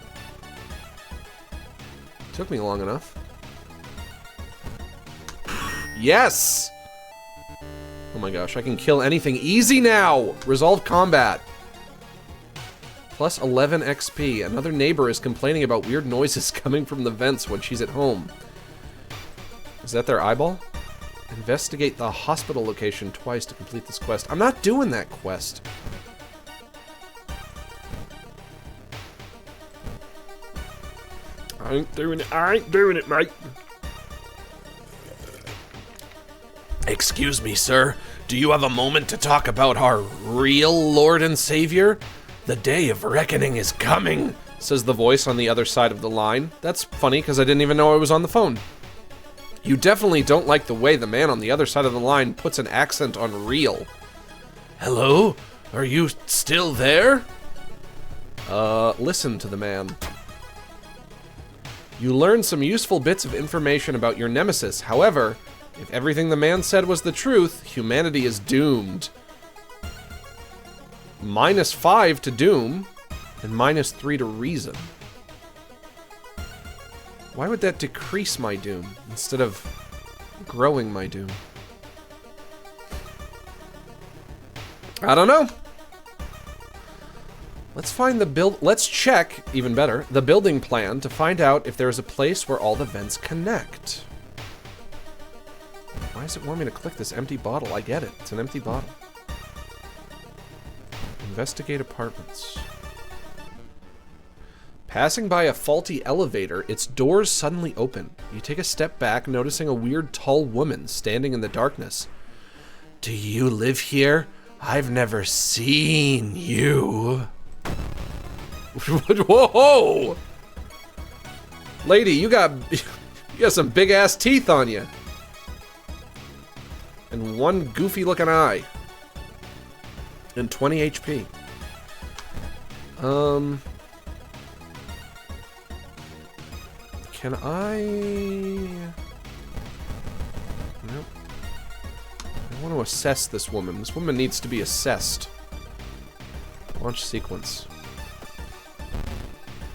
Took me long enough. Yes! Oh my gosh, I can kill anything easy now! Resolve combat. Plus 11 XP. Another neighbor is complaining about weird noises coming from the vents when she's at home. Is that their eyeball? Investigate the hospital location twice to complete this quest. I'm not doing that quest. I ain't doing it, mate. Excuse me, sir. Do you have a moment to talk about our real Lord and Savior? The day of reckoning is coming, says the voice on the other side of the line. That's funny, because I didn't even know I was on the phone. You definitely don't like the way the man on the other side of the line puts an accent on real. Hello? Are you still there? Listen to the man. You learn some useful bits of information about your nemesis. However, if everything the man said was the truth, humanity is doomed. -5 to doom, and -3 to reason. Why would that decrease my doom instead of growing my doom? I don't know. Let's find the let's check, even better, the building plan to find out if there's a place where all the vents connect. Why does it want me to click this empty bottle? I get it. It's an empty bottle. Investigate apartments. Passing by a faulty elevator, its doors suddenly open. You take a step back, noticing a weird tall woman standing in the darkness. Do you live here? I've never seen you. Whoa! Lady, you got some big ass teeth on you. And one goofy looking eye. And 20 HP. Can I... Nope. I want to assess this woman. This woman needs to be assessed. Launch sequence.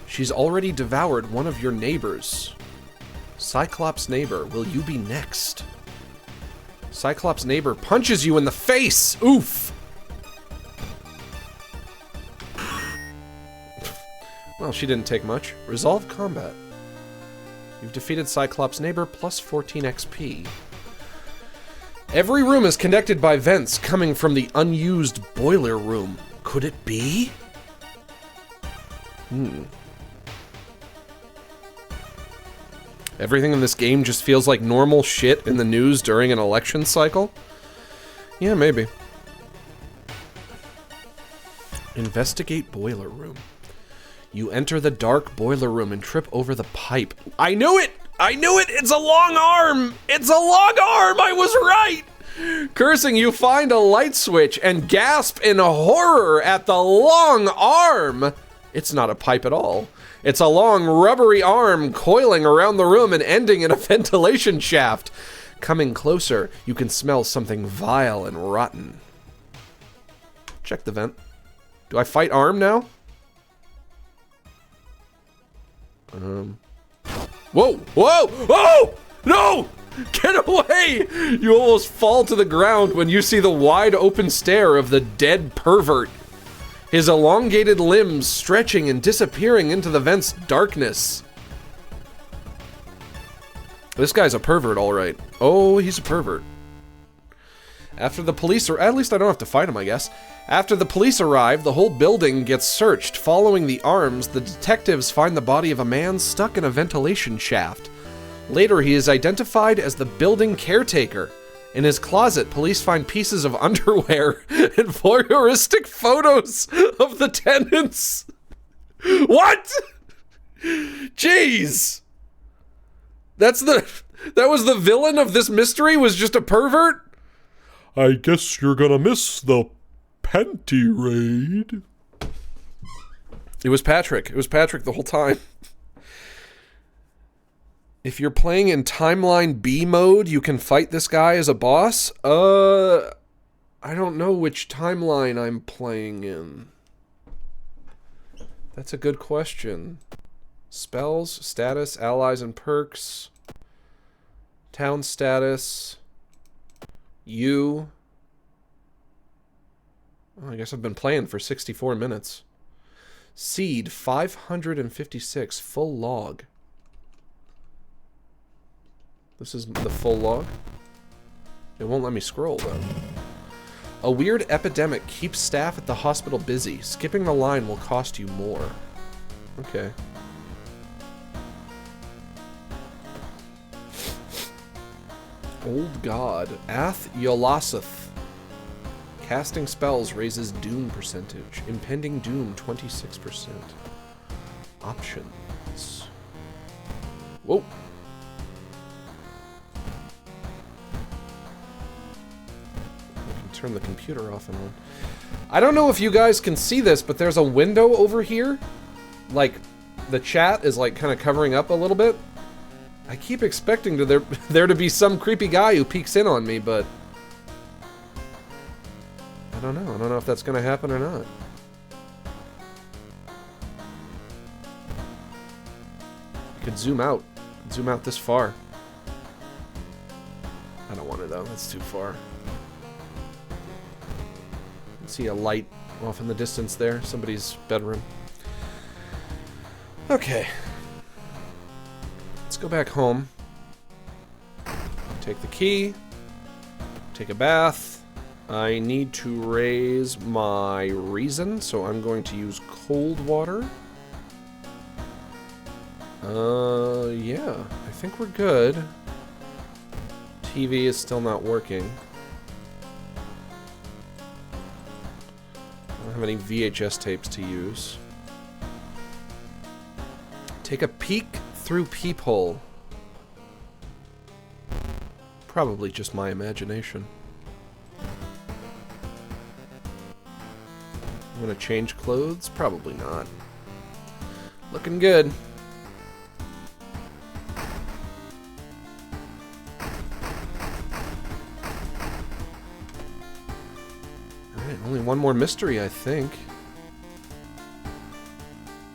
She's already devoured one of your neighbors. Cyclops neighbor, will you be next? Cyclops neighbor punches you in the face! Oof! Well, she didn't take much. Resolve combat. You've defeated Cyclops neighbor, plus 14 XP. Every room is connected by vents coming from the unused boiler room. Could it be? Everything in this game just feels like normal shit in the news during an election cycle? Yeah, maybe. Investigate boiler room. You enter the dark boiler room and trip over the pipe. I knew it! I knew it! It's a long arm! It's a long arm! I was right! Cursing, you find a light switch and gasp in horror at the long arm! It's not a pipe at all. It's a long, rubbery arm coiling around the room and ending in a ventilation shaft. Coming closer, you can smell something vile and rotten. Check the vent. Do I fight arm now? Whoa! Whoa! Whoa! No! Get away! You almost fall to the ground when you see the wide open stare of the dead pervert. His elongated limbs stretching and disappearing into the vent's darkness. This guy's a pervert, all right. Oh, he's a pervert. After the police are, at least I don't have to fight him, I guess. After the police arrive, the whole building gets searched. Following the arms, the detectives find the body of a man stuck in a ventilation shaft. Later, he is identified as the building caretaker. In his closet, police find pieces of underwear and voyeuristic photos of the tenants. What? Jeez. That was the villain of this mystery, was just a pervert? I guess you're gonna miss the panty raid. It was Patrick. It was Patrick the whole time. If you're playing in Timeline B mode, you can fight this guy as a boss? I don't know which timeline I'm playing in. That's a good question. Spells, status, allies and perks. Town status. You. Oh, I guess I've been playing for 64 minutes. Seed 556, full log. This is the full log. It won't let me scroll, though. A weird epidemic keeps staff at the hospital busy. Skipping the line will cost you more. Okay. Old God. Ath Yolaseth. Casting spells raises doom percentage. Impending doom 26%. Options. Whoa. Turn the computer off and on. I don't know if you guys can see this, but there's a window over here. Like, the chat is like kind of covering up a little bit. I keep expecting there to be some creepy guy who peeks in on me, but I don't know. I don't know if that's gonna happen or not. You could zoom out. Zoom out this far. I don't want to though. That's too far. See a light off in the distance there. Somebody's bedroom. Okay. Let's go back home. Take the key. Take a bath. I need to raise my reason, so I'm going to use cold water. Yeah. I think we're good. TV is still not working. I don't have any VHS tapes to use. Take a peek through peephole. Probably just my imagination. I'm gonna change clothes? Probably not. Looking good. Alright, only one more mystery, I think.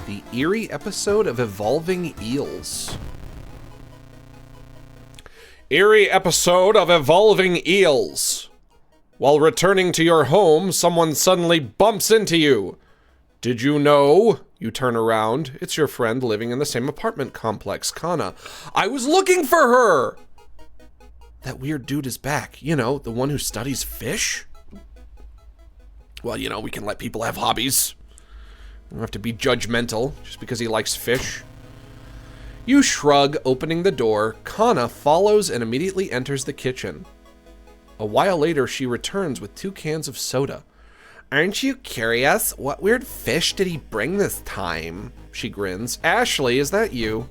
The eerie episode of Evolving Eels. Eerie episode of Evolving Eels. While returning to your home, someone suddenly bumps into you. Did you know? You turn around. It's your friend living in the same apartment complex, Kana. I was looking for her! That weird dude is back. You know, the one who studies fish? Well, you know, we can let people have hobbies. We don't have to be judgmental just because he likes fish. You shrug, opening the door. Kana follows and immediately enters the kitchen. A while later, she returns with 2 cans of soda. Aren't you curious? What weird fish did he bring this time? She grins. Ashley, is that you?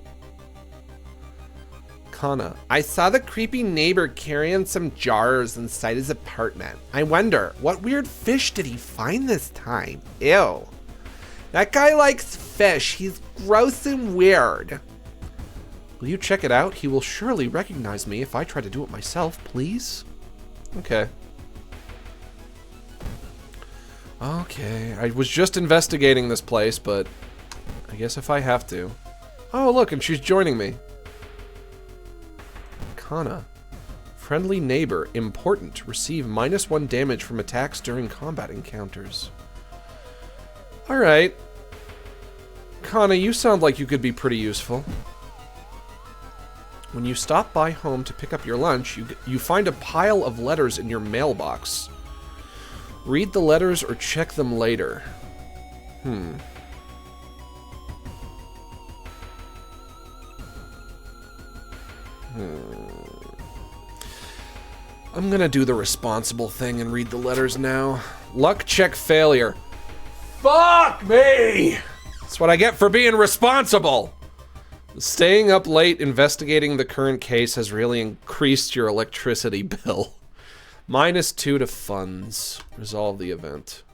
Kana. I saw the creepy neighbor carrying some jars inside his apartment. I wonder, what weird fish did he find this time? Ew. That guy likes fish. He's gross and weird. Will you check it out? He will surely recognize me if I try to do it myself, please. Okay. Okay, I was just investigating this place, but I guess if I have to. Oh, look, and she's joining me. Kana. Friendly neighbor. Important. Receive -1 damage from attacks during combat encounters. Alright. Kana, you sound like you could be pretty useful. When you stop by home to pick up your lunch, you find a pile of letters in your mailbox. Read the letters or check them later. I'm gonna do the responsible thing and read the letters now. Luck check failure. Fuck me! That's what I get for being responsible! Staying up late investigating the current case has really increased your electricity bill. -2 to funds. Resolve the event.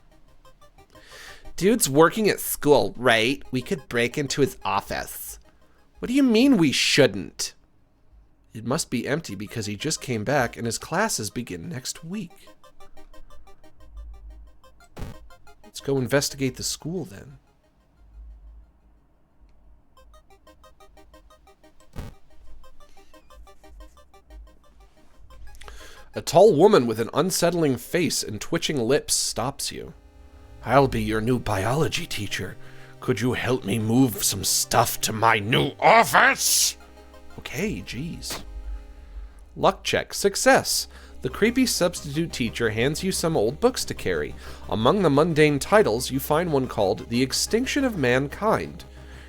Dude's working at school, right? We could break into his office. What do you mean we shouldn't? It must be empty because he just came back and his classes begin next week. Let's go investigate the school then. A tall woman with an unsettling face and twitching lips stops you. I'll be your new biology teacher. Could you help me move some stuff to my new office? Okay, geez. Luck check. Success. The creepy substitute teacher hands you some old books to carry. Among the mundane titles, you find one called The Extinction of Mankind.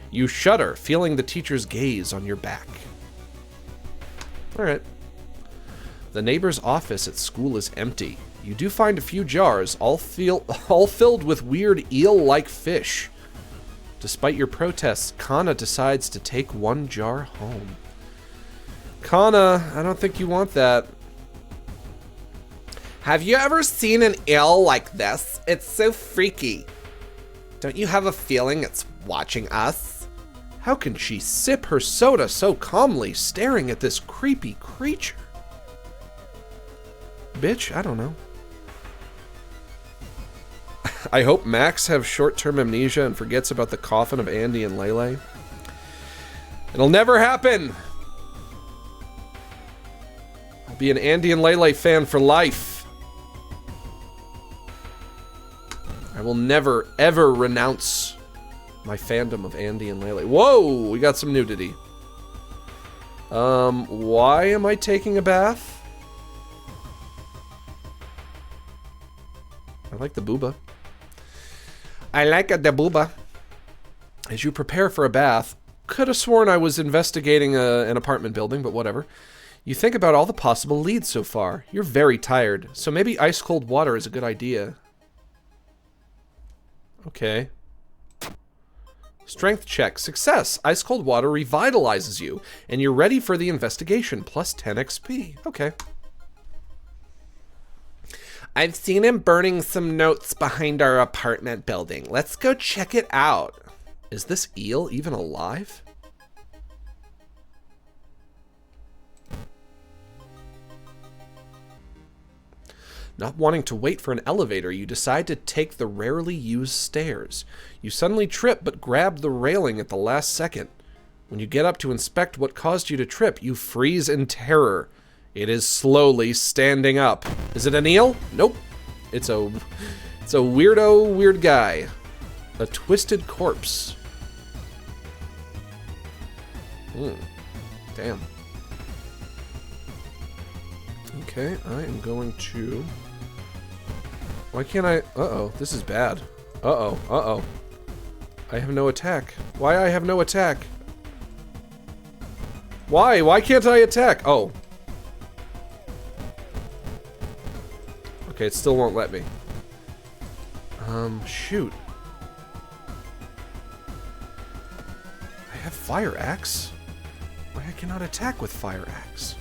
You shudder, feeling the teacher's gaze on your back. Alright. The neighbor's office at school is empty. You do find a few jars, all filled with weird eel-like fish. Despite your protests, Kana decides to take 1 jar home. Kana, I don't think you want that. Have you ever seen an eel like this? It's so freaky. Don't you have a feeling it's watching us? How can she sip her soda so calmly, staring at this creepy creature? Bitch, I don't know. I hope Max has short-term amnesia and forgets about the coffin of Andy and Lele. It'll never happen! I'll be an Andy and Lele fan for life. I will never, ever renounce my fandom of Andy and Lele. Whoa! We got some nudity. Why am I taking a bath? I like the booba. I like the booba. As you prepare for a bath, could have sworn I was investigating an apartment building, but whatever. You think about all the possible leads so far. You're very tired, so maybe ice-cold water is a good idea. Okay. Strength check. Success. Ice cold water revitalizes you, and you're ready for the investigation. Plus 10 XP. Okay. I've seen him burning some notes behind our apartment building. Let's go check it out. Is this eel even alive? Not wanting to wait for an elevator, you decide to take the rarely used stairs. You suddenly trip, but grab the railing at the last second. When you get up to inspect what caused you to trip, you freeze in terror. It is slowly standing up. Is it an eel? Nope. It's a weirdo, weird guy. A twisted corpse. Damn. Okay, I am going to... Why can't I... Uh-oh, this is bad. Uh-oh, uh-oh. I have no attack. Why I have no attack? Why? Why can't I attack? Oh. Okay, it still won't let me. Shoot. I have fire axe? Why I cannot attack with fire axe?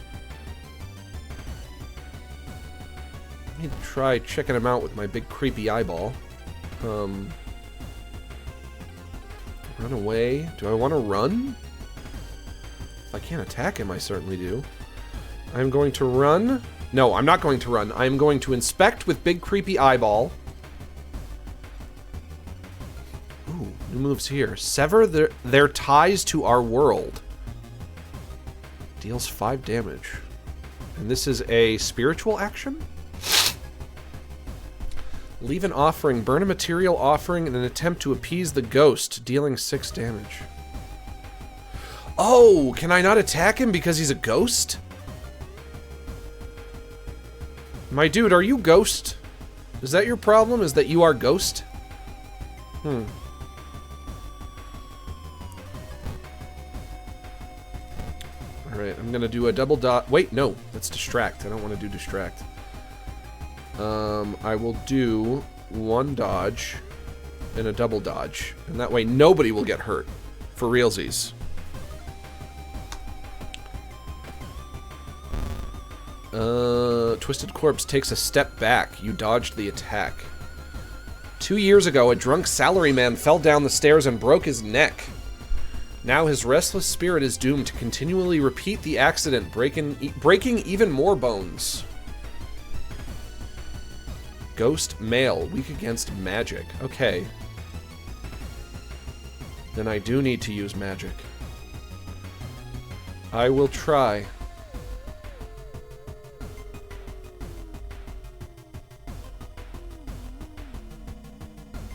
I need to try checking him out with my big creepy eyeball. Run away? Do I want to run? If I can't attack him, I certainly do. I'm going to run. No, I'm not going to run. I'm going to inspect with big creepy eyeball. Ooh, new moves here. Sever their ties to our world. Deals 5 damage. And this is a spiritual action? Leave an offering. Burn a material offering in an attempt to appease the ghost, dealing 6 damage. Oh, can I not attack him because he's a ghost? My dude, are you ghost? Is that your problem? Is that you are ghost? Alright, I'm gonna do a double dot. Wait, no, that's distract. I don't want to do distract. I will do 1 dodge and a double dodge. And that way nobody will get hurt. For realsies. Twisted Corpse takes a step back. You dodged the attack. 2 years ago, a drunk salaryman fell down the stairs and broke his neck. Now his restless spirit is doomed to continually repeat the accident, breaking even more bones. Ghost male, weak against magic. Okay. Then I do need to use magic. I will try.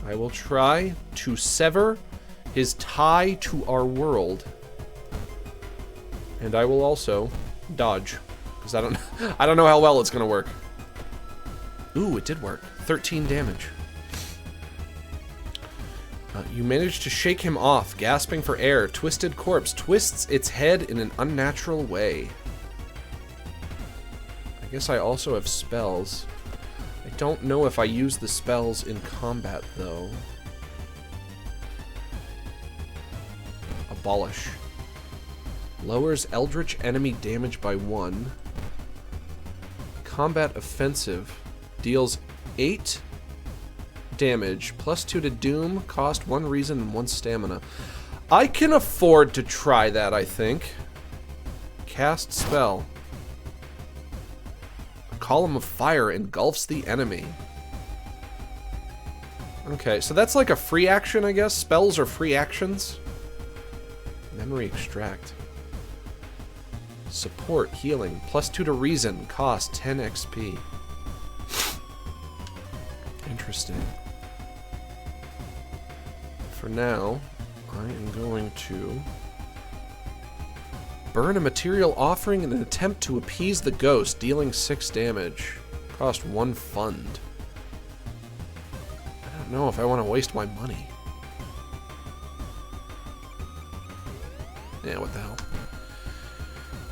I will try to sever his tie to our world. And I will also dodge. Because I don't know how well it's gonna work. Ooh, it did work. 13 damage. You managed to shake him off, gasping for air. Twisted Corpse twists its head in an unnatural way. I guess I also have spells. I don't know if I use the spells in combat, though. Abolish. Lowers eldritch enemy damage by 1. Combat offensive. Deals 8 damage, plus 2 to doom, cost 1 reason and 1 stamina. I can afford to try that, I think. Cast spell. A column of fire engulfs the enemy. Okay, so that's like a free action, I guess? Spells are free actions. Memory extract. Support, healing, plus 2 to reason, cost 10 XP. Interesting. For now, I am going to burn a material offering in an attempt to appease the ghost, dealing 6 damage. Cost 1 fund. I don't know if I want to waste my money. Yeah, what the hell?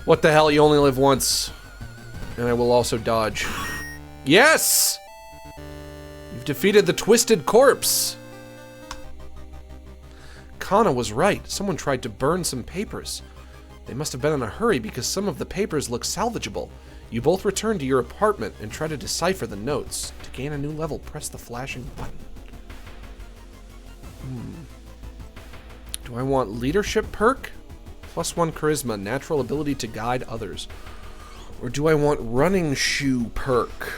What the hell? You only live once. And I will also dodge. Yes! You've defeated the Twisted Corpse. Kana was right. Someone tried to burn some papers. They must have been in a hurry because some of the papers look salvageable. You both return to your apartment and try to decipher the notes. To gain a new level, press the flashing button. Do I want leadership perk? +1 charisma, natural ability to guide others. Or do I want running shoe perk?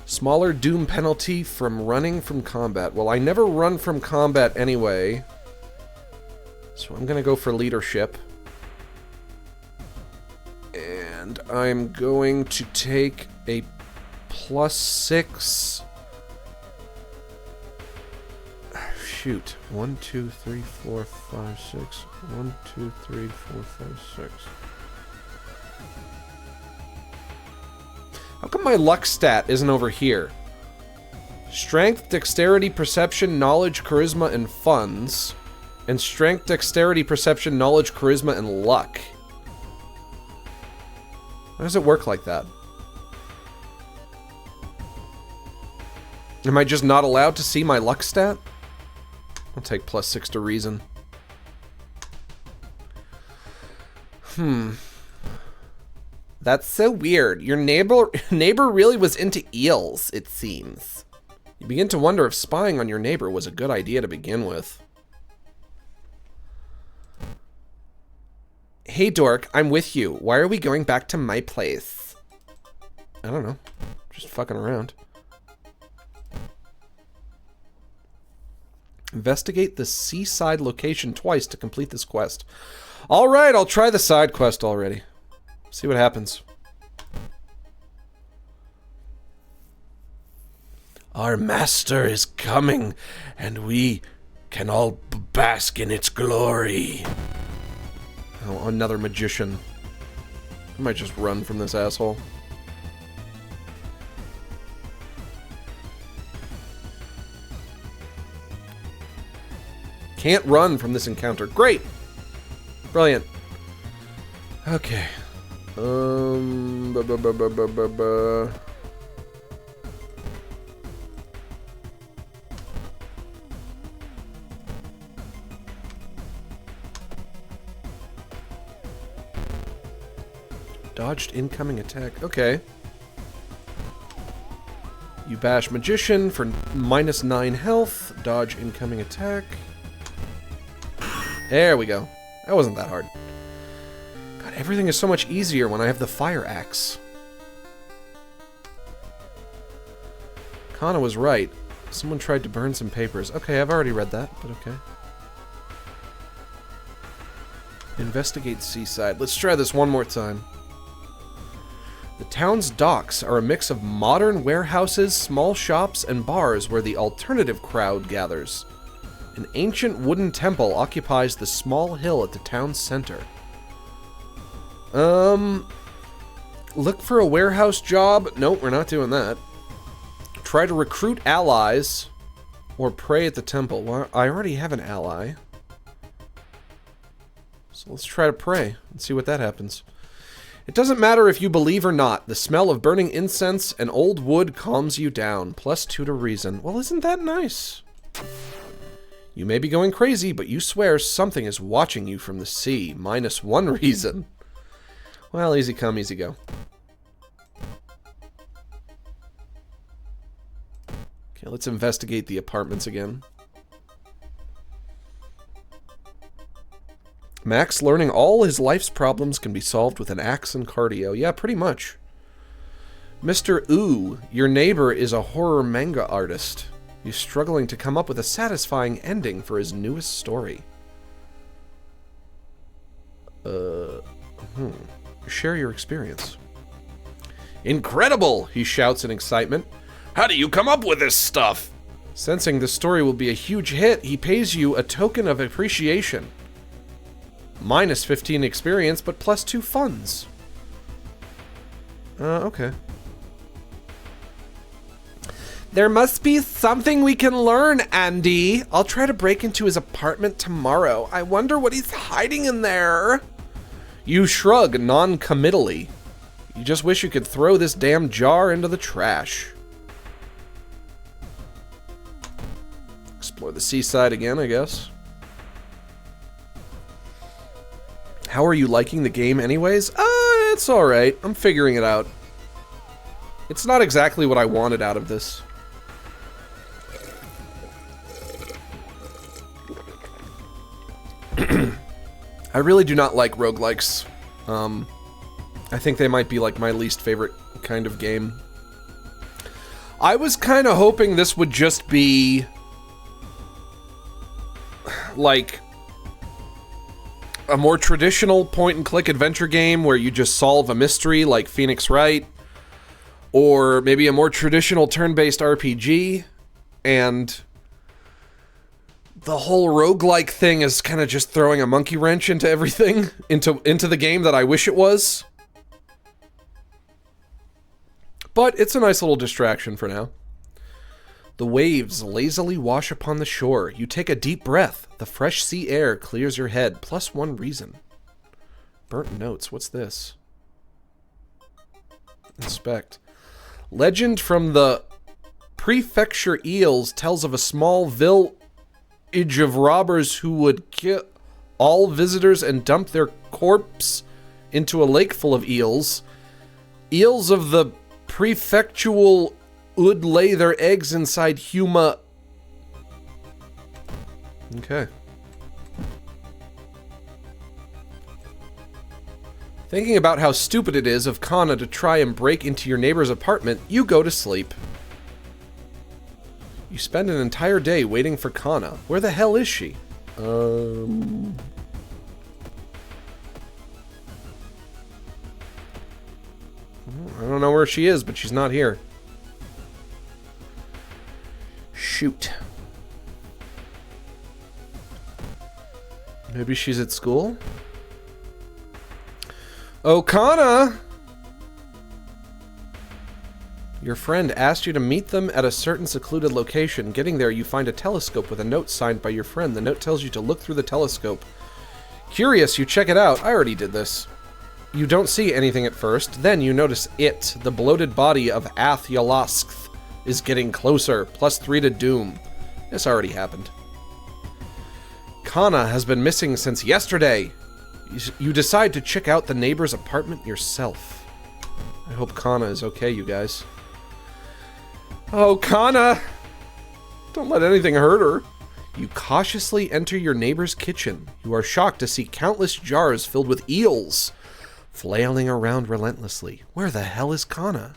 Smaller doom penalty from running from combat. Well, I never run from combat anyway. So I'm gonna go for leadership. And I'm going to take a +6. Shoot. 1, 2, 3, 4, 5, 6. 1, 2, 3, 4, 5, 6. How come my luck stat isn't over here? Strength, dexterity, perception, knowledge, charisma, and funds. And strength, dexterity, perception, knowledge, charisma, and luck. Why does it work like that? Am I just not allowed to see my luck stat? I'll take +6 to reason. That's so weird. Your neighbor really was into eels, it seems. You begin to wonder if spying on your neighbor was a good idea to begin with. Hey, dork, I'm with you. Why are we going back to my place? I don't know. Just fucking around. Investigate the seaside location twice to complete this quest. Alright, I'll try the side quest already. See what happens. Our master is coming, and we can all bask in its glory. Oh, another magician. I might just run from this asshole. Can't run from this encounter. Great! Brilliant. Okay. Dodged incoming attack. Okay. You bash magician for -9 health. Dodge incoming attack. There we go. That wasn't that hard. God, everything is so much easier when I have the fire axe. Kana was right. Someone tried to burn some papers. Okay, I've already read that, but okay. Investigate seaside. Let's try this one more time. The town's docks are a mix of modern warehouses, small shops, and bars where the alternative crowd gathers. An ancient wooden temple occupies the small hill at the town's center. Look for a warehouse job. Nope, we're not doing that. Try to recruit allies or pray at the temple. Well, I already have an ally. So let's try to pray and see what that happens. It doesn't matter if you believe or not. The smell of burning incense and old wood calms you down. +2 to reason. Well, isn't that nice? You may be going crazy, but you swear something is watching you from the sea. -1 reason. Well, easy come, easy go. Okay, let's investigate the apartments again. Max learning all his life's problems can be solved with an axe and cardio. Yeah, pretty much. Mr. Ooh, your neighbor is a horror manga artist. He's struggling to come up with a satisfying ending for his newest story. Share your experience. Incredible! He shouts in excitement. How do you come up with this stuff? Sensing the story will be a huge hit, he pays you a token of appreciation. -15 experience, but +2 funds. Okay. There must be something we can learn, Andy. I'll try to break into his apartment tomorrow. I wonder what he's hiding in there. You shrug non-committally. You just wish you could throw this damn jar into the trash. Explore the seaside again, I guess. How are you liking the game anyways? It's alright. I'm figuring it out. It's not exactly what I wanted out of this. I really do not like roguelikes. I think they might be like my least favorite kind of game. I was kind of hoping this would just be like a more traditional point-and-click adventure game where you just solve a mystery like Phoenix Wright, or maybe a more traditional turn-based RPG, and the whole roguelike thing is kind of just throwing a monkey wrench into everything, into the game that I wish it was. But it's a nice little distraction for now. The waves lazily wash upon the shore. You take a deep breath. The fresh sea air clears your head. +1 reason. Burnt notes. What's this? Inspect. Legend from the Prefecture Eels tells of a small village of robbers who would kill all visitors and dump their corpse into a lake full of eels. Eels of the prefectural would lay their eggs inside Huma. Okay. Thinking about how stupid it is of Kana to try and break into your neighbor's apartment, you go to sleep. You spend an entire day waiting for Kana. Where the hell is she? I don't know where she is, but she's not here. Shoot. Maybe she's at school? Oh, Kana! Your friend asked you to meet them at a certain secluded location. Getting there, you find a telescope with a note signed by your friend. The note tells you to look through the telescope. Curious, you check it out. I already did this. You don't see anything at first. Then you notice it, the bloated body of Ath Yalaskth, is getting closer. +3 to doom. This already happened. Kana has been missing since yesterday. You decide to check out the neighbor's apartment yourself. I hope Kana is okay, you guys. Oh, Kana! Don't let anything hurt her. You cautiously enter your neighbor's kitchen. You are shocked to see countless jars filled with eels, flailing around relentlessly. Where the hell is Kana?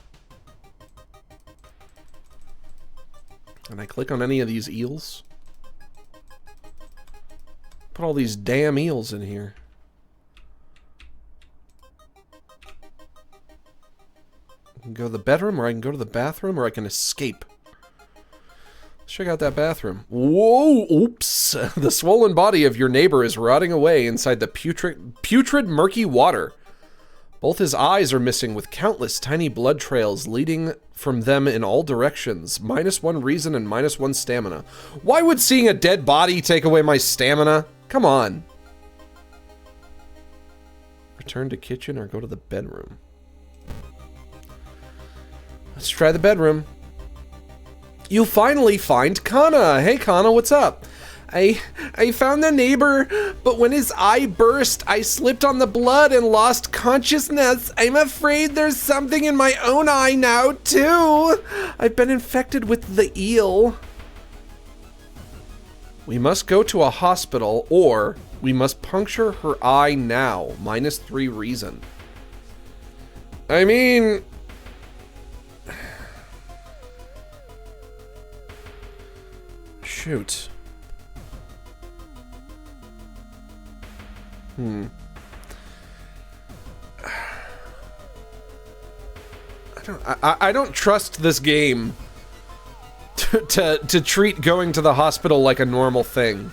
Can I click on any of these eels? Put all these damn eels in here. I can go to the bedroom, or I can go to the bathroom, or I can escape. Let's check out that bathroom. Whoa! Oops! The swollen body of your neighbor is rotting away inside the putrid murky water. Both his eyes are missing, with countless tiny blood trails leading from them in all directions. -1 reason and -1 stamina. Why would seeing a dead body take away my stamina? Come on. Return to kitchen or go to the bedroom. Let's try the bedroom. You finally find Kana. Hey Kana, what's up? I found the neighbor, but when his eye burst, I slipped on the blood and lost consciousness. I'm afraid there's something in my own eye now, too. I've been infected with the eel. We must go to a hospital, or we must puncture her eye now. -3 reason. I mean... Shoot. I don't trust this game to treat going to the hospital like a normal thing.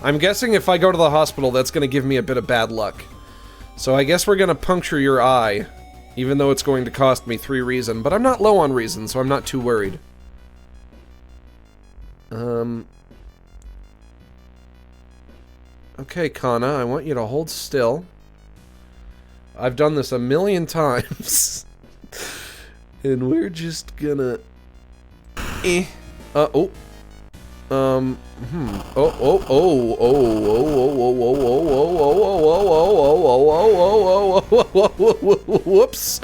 I'm guessing if I go to the hospital, that's gonna give me a bit of bad luck. So I guess we're gonna puncture your eye, even though it's going to cost me 3 reason, but I'm not low on reason, so I'm not too worried. Okay, Kana, I want you to hold still. I've done this a million times. And we're just gonna... Oh. Oh, oh, oh, oh, oh, oh, oh, whoops.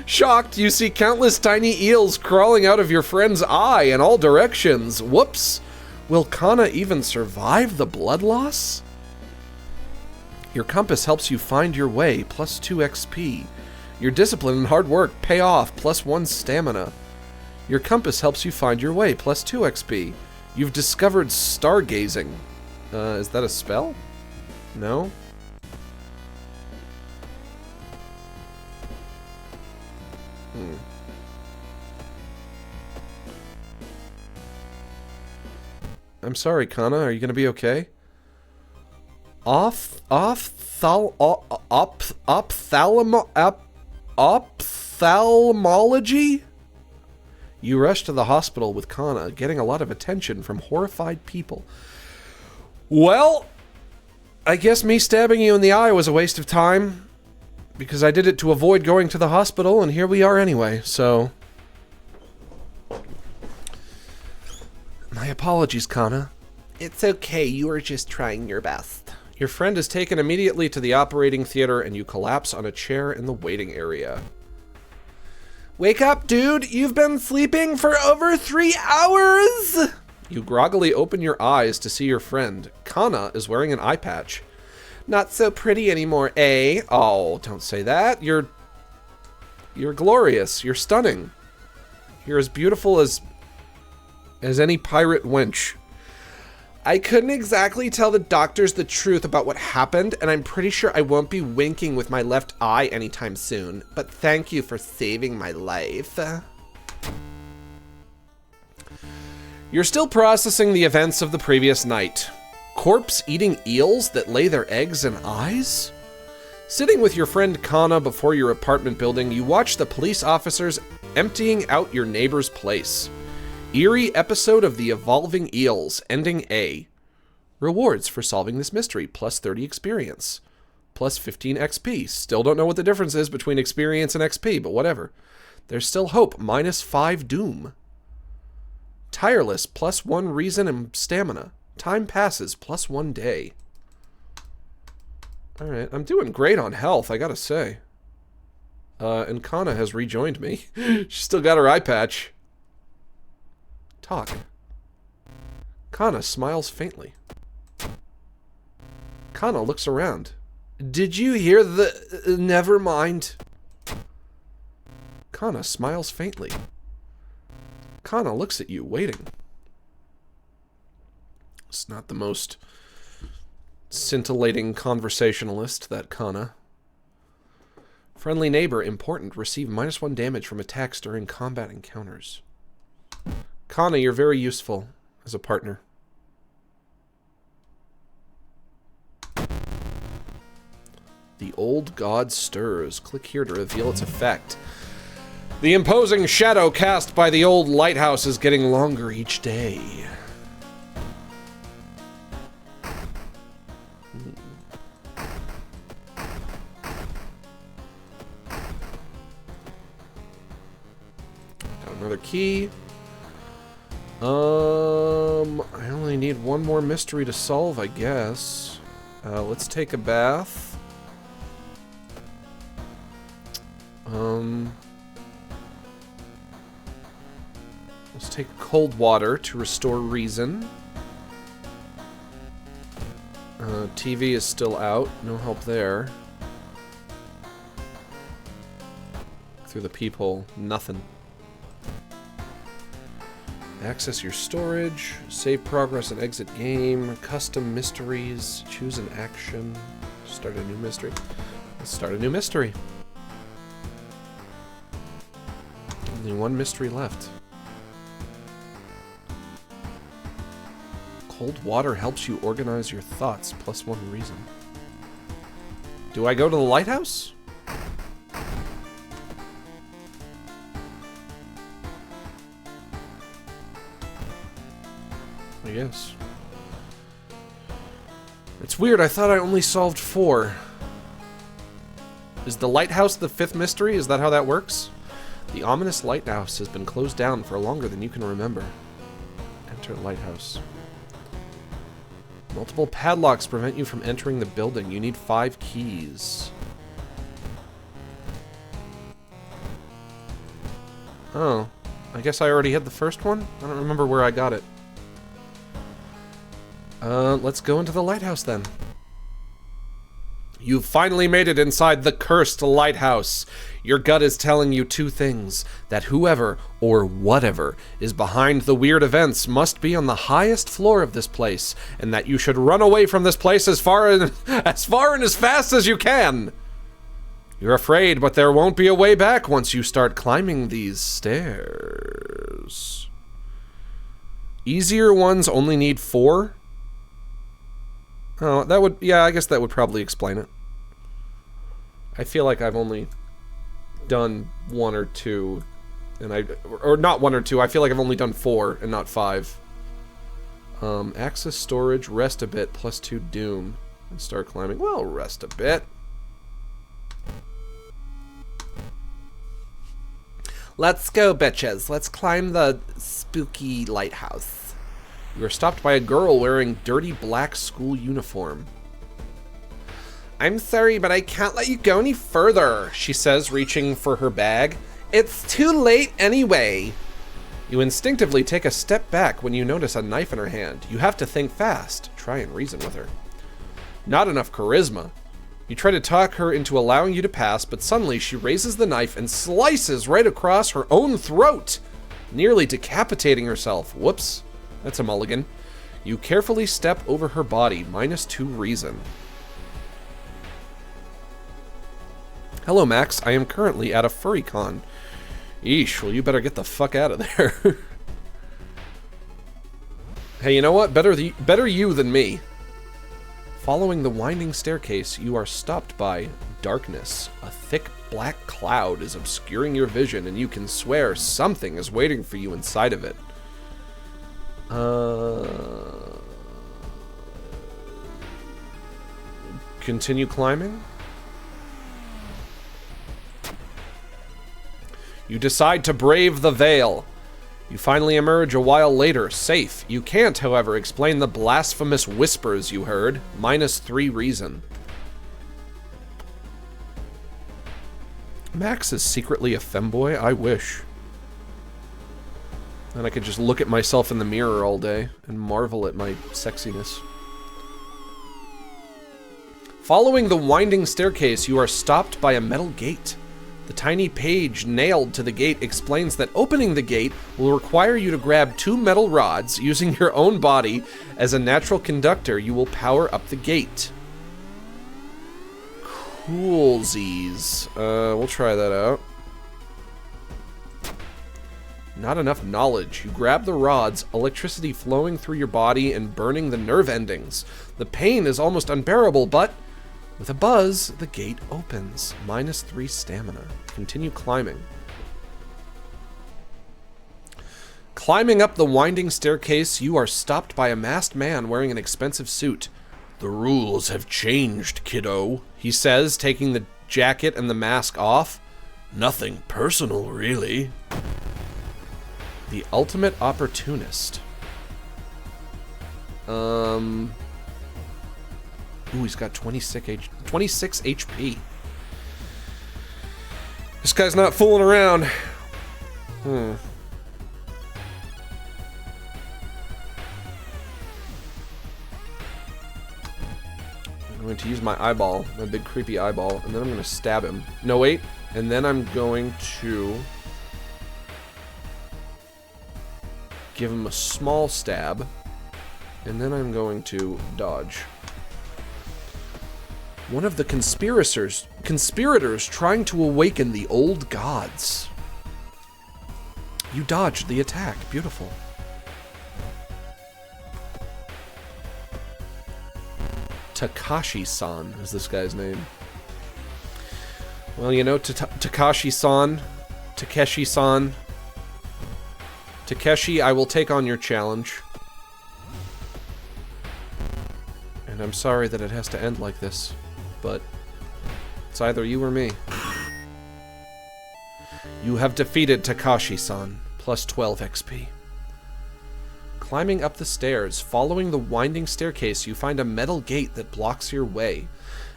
Shocked, you see countless tiny eels crawling out of your friend's eye in all directions. Whoops. Will Kana even survive the blood loss? Your compass helps you find your way, plus 2 XP. Your discipline and hard work pay off, plus 1 stamina. Your compass helps you find your way, plus 2 XP. You've discovered stargazing. Is that a spell? No? I'm sorry, Kana. Are you gonna be okay? Ophthalmology? You rush to the hospital with Kana, getting a lot of attention from horrified people. Well, I guess me stabbing you in the eye was a waste of time, because I did it to avoid going to the hospital, and here we are anyway, so... My apologies, Kana. It's okay, you were just trying your best. Your friend is taken immediately to the operating theater, and you collapse on a chair in the waiting area. Wake up, dude! You've been sleeping for over 3 hours! You groggily open your eyes to see your friend. Kana is wearing an eye patch. Not so pretty anymore, eh? Oh, don't say that. You're glorious. You're stunning. You're as beautiful as any pirate wench. I couldn't exactly tell the doctors the truth about what happened, and I'm pretty sure I won't be winking with my left eye anytime soon. But thank you for saving my life. You're still processing the events of the previous night. Corpse-eating eels that lay their eggs in eyes? Sitting with your friend Kana before your apartment building, you watch the police officers emptying out your neighbor's place. Eerie episode of the Evolving Eels, ending A. Rewards for solving this mystery, plus 30 experience. Plus 15 XP. Still don't know what the difference is between experience and XP, but whatever. There's still hope, minus 5 doom. Tireless, plus 1 reason and stamina. Time passes, plus 1 day. Alright, I'm doing great on health, I gotta say. And Kana has rejoined me. She's still got her eye patch. Talk. Kana smiles faintly. Kana looks around. Did you hear the... never mind. Kana smiles faintly. Kana looks at you, waiting. It's not the most scintillating conversationalist, that Kana. Friendly neighbor, important. Receive minus 1 damage from attacks during combat encounters. Kana, you're very useful as a partner. The old god stirs. Click here to reveal its effect. The imposing shadow cast by the old lighthouse is getting longer each day. Got another key. I only need 1 more mystery to solve, I guess. Let's take a bath. Let's take cold water to restore reason. TV is still out. No help there. Through the peephole. Nothing. Access your storage. Save progress and exit game. Custom mysteries. Choose an action. Start a new mystery. Let's start a new mystery. Only 1 mystery left. Cold water helps you organize your thoughts, plus 1 reason. Do I go to the lighthouse? I guess. It's weird, I thought I only solved 4. Is the lighthouse the 5th mystery? Is that how that works? The ominous lighthouse has been closed down for longer than you can remember. Enter lighthouse. Multiple padlocks prevent you from entering the building. You need 5 keys. Oh. I guess I already had the first one? I don't remember where I got it. Let's go into the lighthouse then. You've finally made it inside the cursed lighthouse. Your gut is telling you 2 things. That whoever, or whatever, is behind the weird events must be on the highest floor of this place, and that you should run away from this place as far and as fast as you can. You're afraid, but there won't be a way back once you start climbing these stairs. Easier ones only need 4? Oh, that would... yeah, I guess that would probably explain it. I feel like I've only done 1 or 2, and or not 1 or 2, I feel like I've only done 4 and not 5. Access storage, rest a bit, +2 doom, and start climbing. Well, rest a bit. Let's go, bitches. Let's climb the spooky lighthouse. You are stopped by a girl wearing dirty black school uniform. I'm sorry, but I can't let you go any further, she says, reaching for her bag. It's too late anyway. You instinctively take a step back when you notice a knife in her hand. You have to think fast. Try and reason with her. Not enough charisma. You try to talk her into allowing you to pass, but suddenly she raises the knife and slices right across her own throat, nearly decapitating herself. Whoops. That's a mulligan. You carefully step over her body, -2 reason. Hello, Max. I am currently at a furry con. Eesh, well, you better get the fuck out of there. Hey, you know what? Better you than me. Following the winding staircase, you are stopped by darkness. A thick black cloud is obscuring your vision, and you can swear something is waiting for you inside of it. Continue climbing? You decide to brave the veil. You finally emerge a while later, safe. You can't, however, explain the blasphemous whispers you heard. -3 reason. Max is secretly a femboy? I wish. Then I could just look at myself in the mirror all day and marvel at my sexiness. Following the winding staircase, you are stopped by a metal gate. The tiny page nailed to the gate explains that opening the gate will require you to grab 2 metal rods. Using your own body as a natural conductor, you will power up the gate. Coolsies. We'll try that out. Not enough knowledge. You grab the rods, electricity flowing through your body and burning the nerve endings. The pain is almost unbearable, but with a buzz, the gate opens. -3 stamina. Continue climbing. Climbing up the winding staircase, you are stopped by a masked man wearing an expensive suit. The rules have changed, kiddo, he says, taking the jacket and the mask off. Nothing personal, really. The ultimate opportunist. Ooh, he's got 26 HP. This guy's not fooling around. I'm going to use my eyeball, my big creepy eyeball, and then I'm going to stab him. No, wait. And then I'm going to give him a small stab, and then I'm going to dodge. One of the conspirators trying to awaken the old gods. You dodged the attack. Beautiful. Takashi-san is this guy's name. Well, you know, Takashi-san, Takeshi-san. Takeshi, I will take on your challenge. And I'm sorry that it has to end like this, but it's either you or me. You have defeated Takashi-san, +12 XP. Climbing up the stairs, following the winding staircase, you find a metal gate that blocks your way.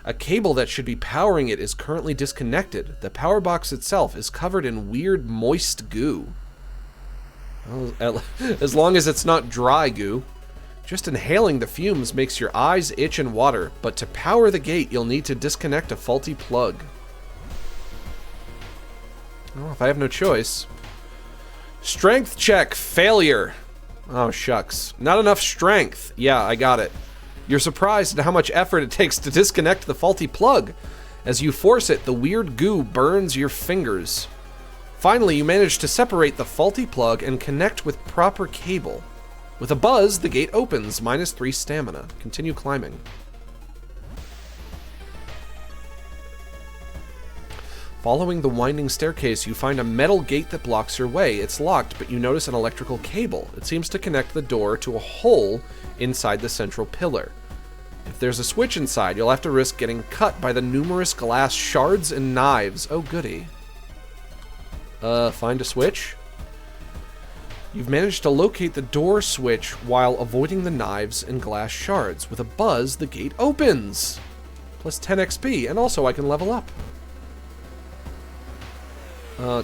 A cable that should be powering it is currently disconnected. The power box itself is covered in weird, moist goo. Well, as long as it's not dry goo. Just inhaling the fumes makes your eyes itch and water, but to power the gate, you'll need to disconnect a faulty plug. Well, if I have no choice. Strength check, failure. Oh, shucks. Not enough strength. Yeah, I got it. You're surprised at how much effort it takes to disconnect the faulty plug. As you force it, the weird goo burns your fingers. Finally, you manage to separate the faulty plug and connect with proper cable. With a buzz, the gate opens, -3 stamina. Continue climbing. Following the winding staircase, you find a metal gate that blocks your way. It's locked, but you notice an electrical cable. It seems to connect the door to a hole inside the central pillar. If there's a switch inside, you'll have to risk getting cut by the numerous glass shards and knives. Oh, goody. Find a switch? You've managed to locate the door switch while avoiding the knives and glass shards. With a buzz, the gate opens! Plus 10 XP, and also I can level up.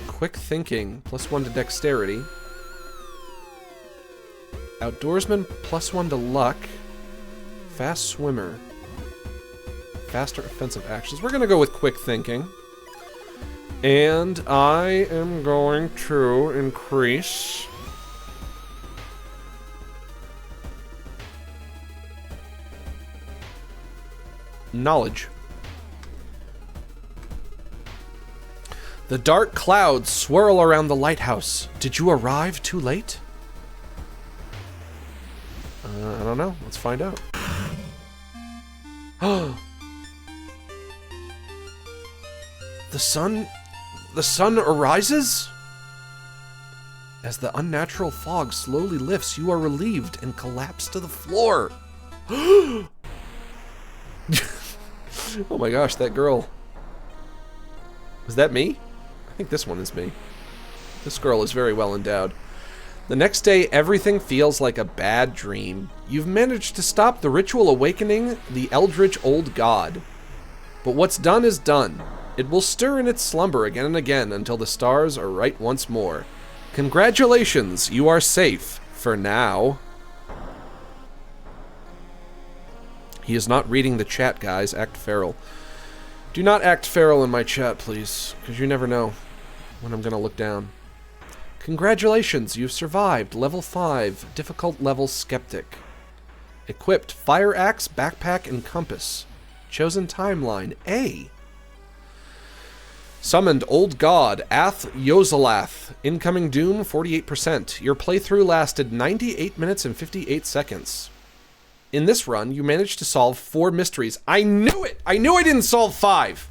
Quick thinking, +1 to dexterity. Outdoorsman, +1 to luck. Fast swimmer. Faster offensive actions. We're gonna go with quick thinking. And I am going to increase... knowledge. The dark clouds swirl around the lighthouse. Did you arrive too late? I don't know. Let's find out. The sun arises? As the unnatural fog slowly lifts, you are relieved and collapse to the floor. Oh my gosh, that girl. Was that me? I think this one is me. This girl is very well endowed. The next day, everything feels like a bad dream. You've managed to stop the ritual awakening the eldritch old god. But what's done is done. It will stir in its slumber again and again until the stars are right once more. Congratulations, you are safe. For now. He is not reading the chat, guys. Act feral. Do not act feral in my chat, please, because you never know when I'm going to look down. Congratulations, you've survived. Level 5, difficult level skeptic. Equipped, fire axe, backpack, and compass. Chosen timeline, A. Summoned old god, Ath Yozalath. Incoming doom, 48%. Your playthrough lasted 98 minutes and 58 seconds. In this run, you managed to solve 4 mysteries. I knew it! I knew I didn't solve 5!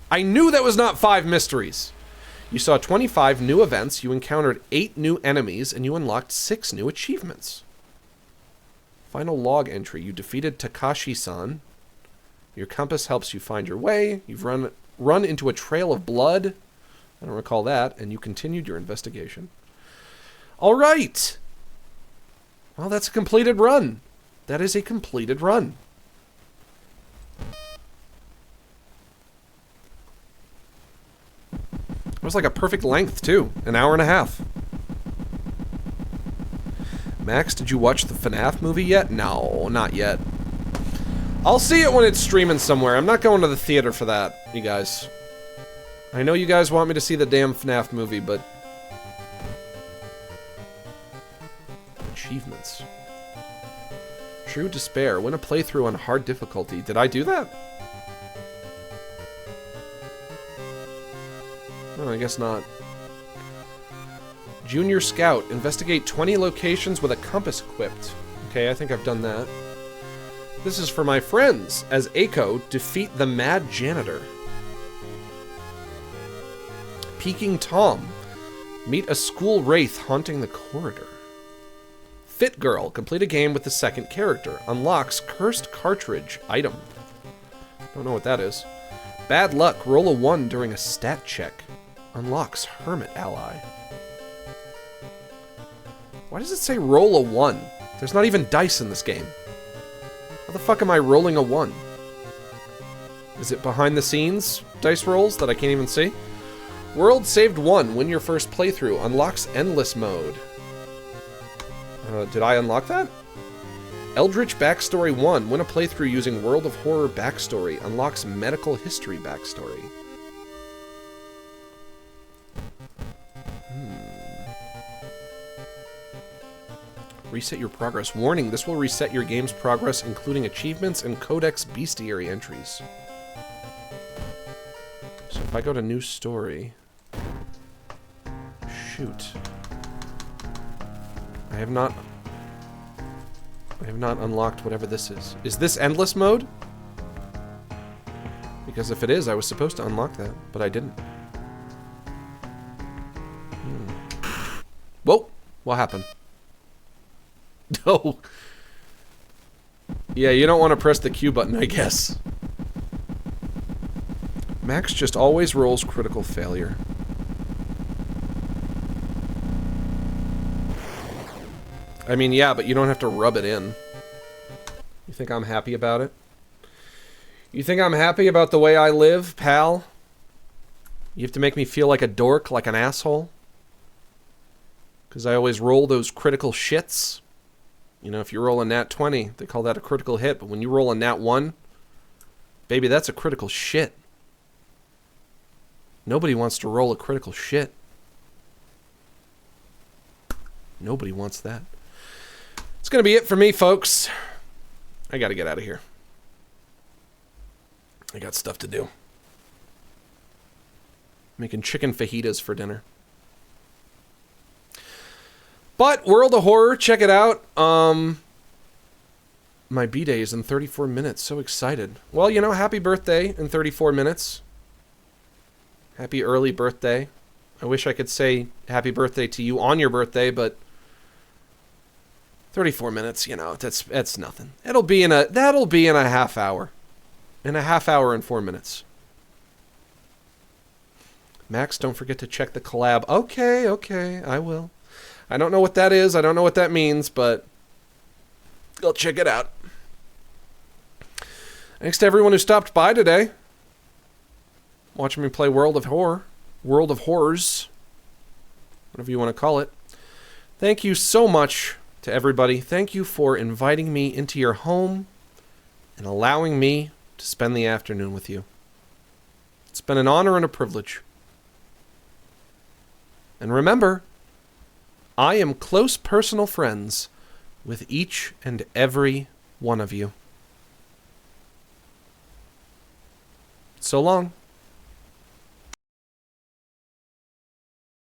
I knew that was not 5 mysteries! You saw 25 new events, you encountered 8 new enemies, and you unlocked 6 new achievements. Final log entry. You defeated Takashi-san. Your compass helps you find your way. You've run into a trail of blood. I don't recall that. And you continued your investigation. Alright! Well, that's a completed run. That is a completed run. It was like a perfect length, too. An hour and a half. Max, did you watch the FNAF movie yet? No, not yet. I'll see it when it's streaming somewhere. I'm not going to the theater for that, you guys. I know you guys want me to see the damn FNAF movie, but... Achievements. True Despair. Win a playthrough on hard difficulty. Did I do that? Oh, I guess not. Junior Scout. Investigate 20 locations with a compass equipped. Okay, I think I've done that. This is for my friends. As Aiko, defeat the Mad Janitor. Peeking Tom. Meet a school wraith haunting the corridor. Fit Girl. Complete a game with the second character. Unlocks Cursed Cartridge item. Don't know what that is. Bad Luck. Roll a 1 during a stat check. Unlocks Hermit Ally. Why does it say roll a 1? There's not even dice in this game. How the fuck am I rolling a 1? Is it behind the scenes dice rolls that I can't even see? World saved 1. Win your first playthrough. Unlocks endless mode. Did I unlock that? Eldritch Backstory 1. Win a playthrough using World of Horror Backstory. Unlocks Medical History Backstory. Reset your progress. Warning, this will reset your game's progress, including achievements and Codex Bestiary entries. So if I go to new story... Shoot. I have not unlocked whatever this is. Is this endless mode? Because if it is, I was supposed to unlock that, but I didn't. Whoa! What happened? No. Yeah, you don't want to press the Q button, I guess. Max just always rolls critical failure. I mean, yeah, but you don't have to rub it in. You think I'm happy about it? You think I'm happy about the way I live, pal? You have to make me feel like a dork, like an asshole? Because I always roll those critical shits? You know, if you roll a nat 20, they call that a critical hit. But when you roll a nat 1, baby, that's a critical shit. Nobody wants to roll a critical shit. Nobody wants that. It's going to be it for me, folks. I got to get out of here. I got stuff to do. Making chicken fajitas for dinner. But World of Horror, check it out. My B-Day is in 34 minutes. So excited. Well, you know, happy birthday in 34 minutes. Happy early birthday. I wish I could say happy birthday to you on your birthday, but 34 minutes, you know, that's nothing. That'll be in a half hour. In a half hour and 4 minutes. Max, don't forget to check the collab. Okay, I will. I don't know what that is. I don't know what that means, but I'll check it out. Thanks to everyone who stopped by today. Watching me play World of Horror. World of Horrors. Whatever you want to call it. Thank you so much to everybody. Thank you for inviting me into your home and allowing me to spend the afternoon with you. It's been an honor and a privilege. And remember, I am close personal friends with each and every one of you. So long.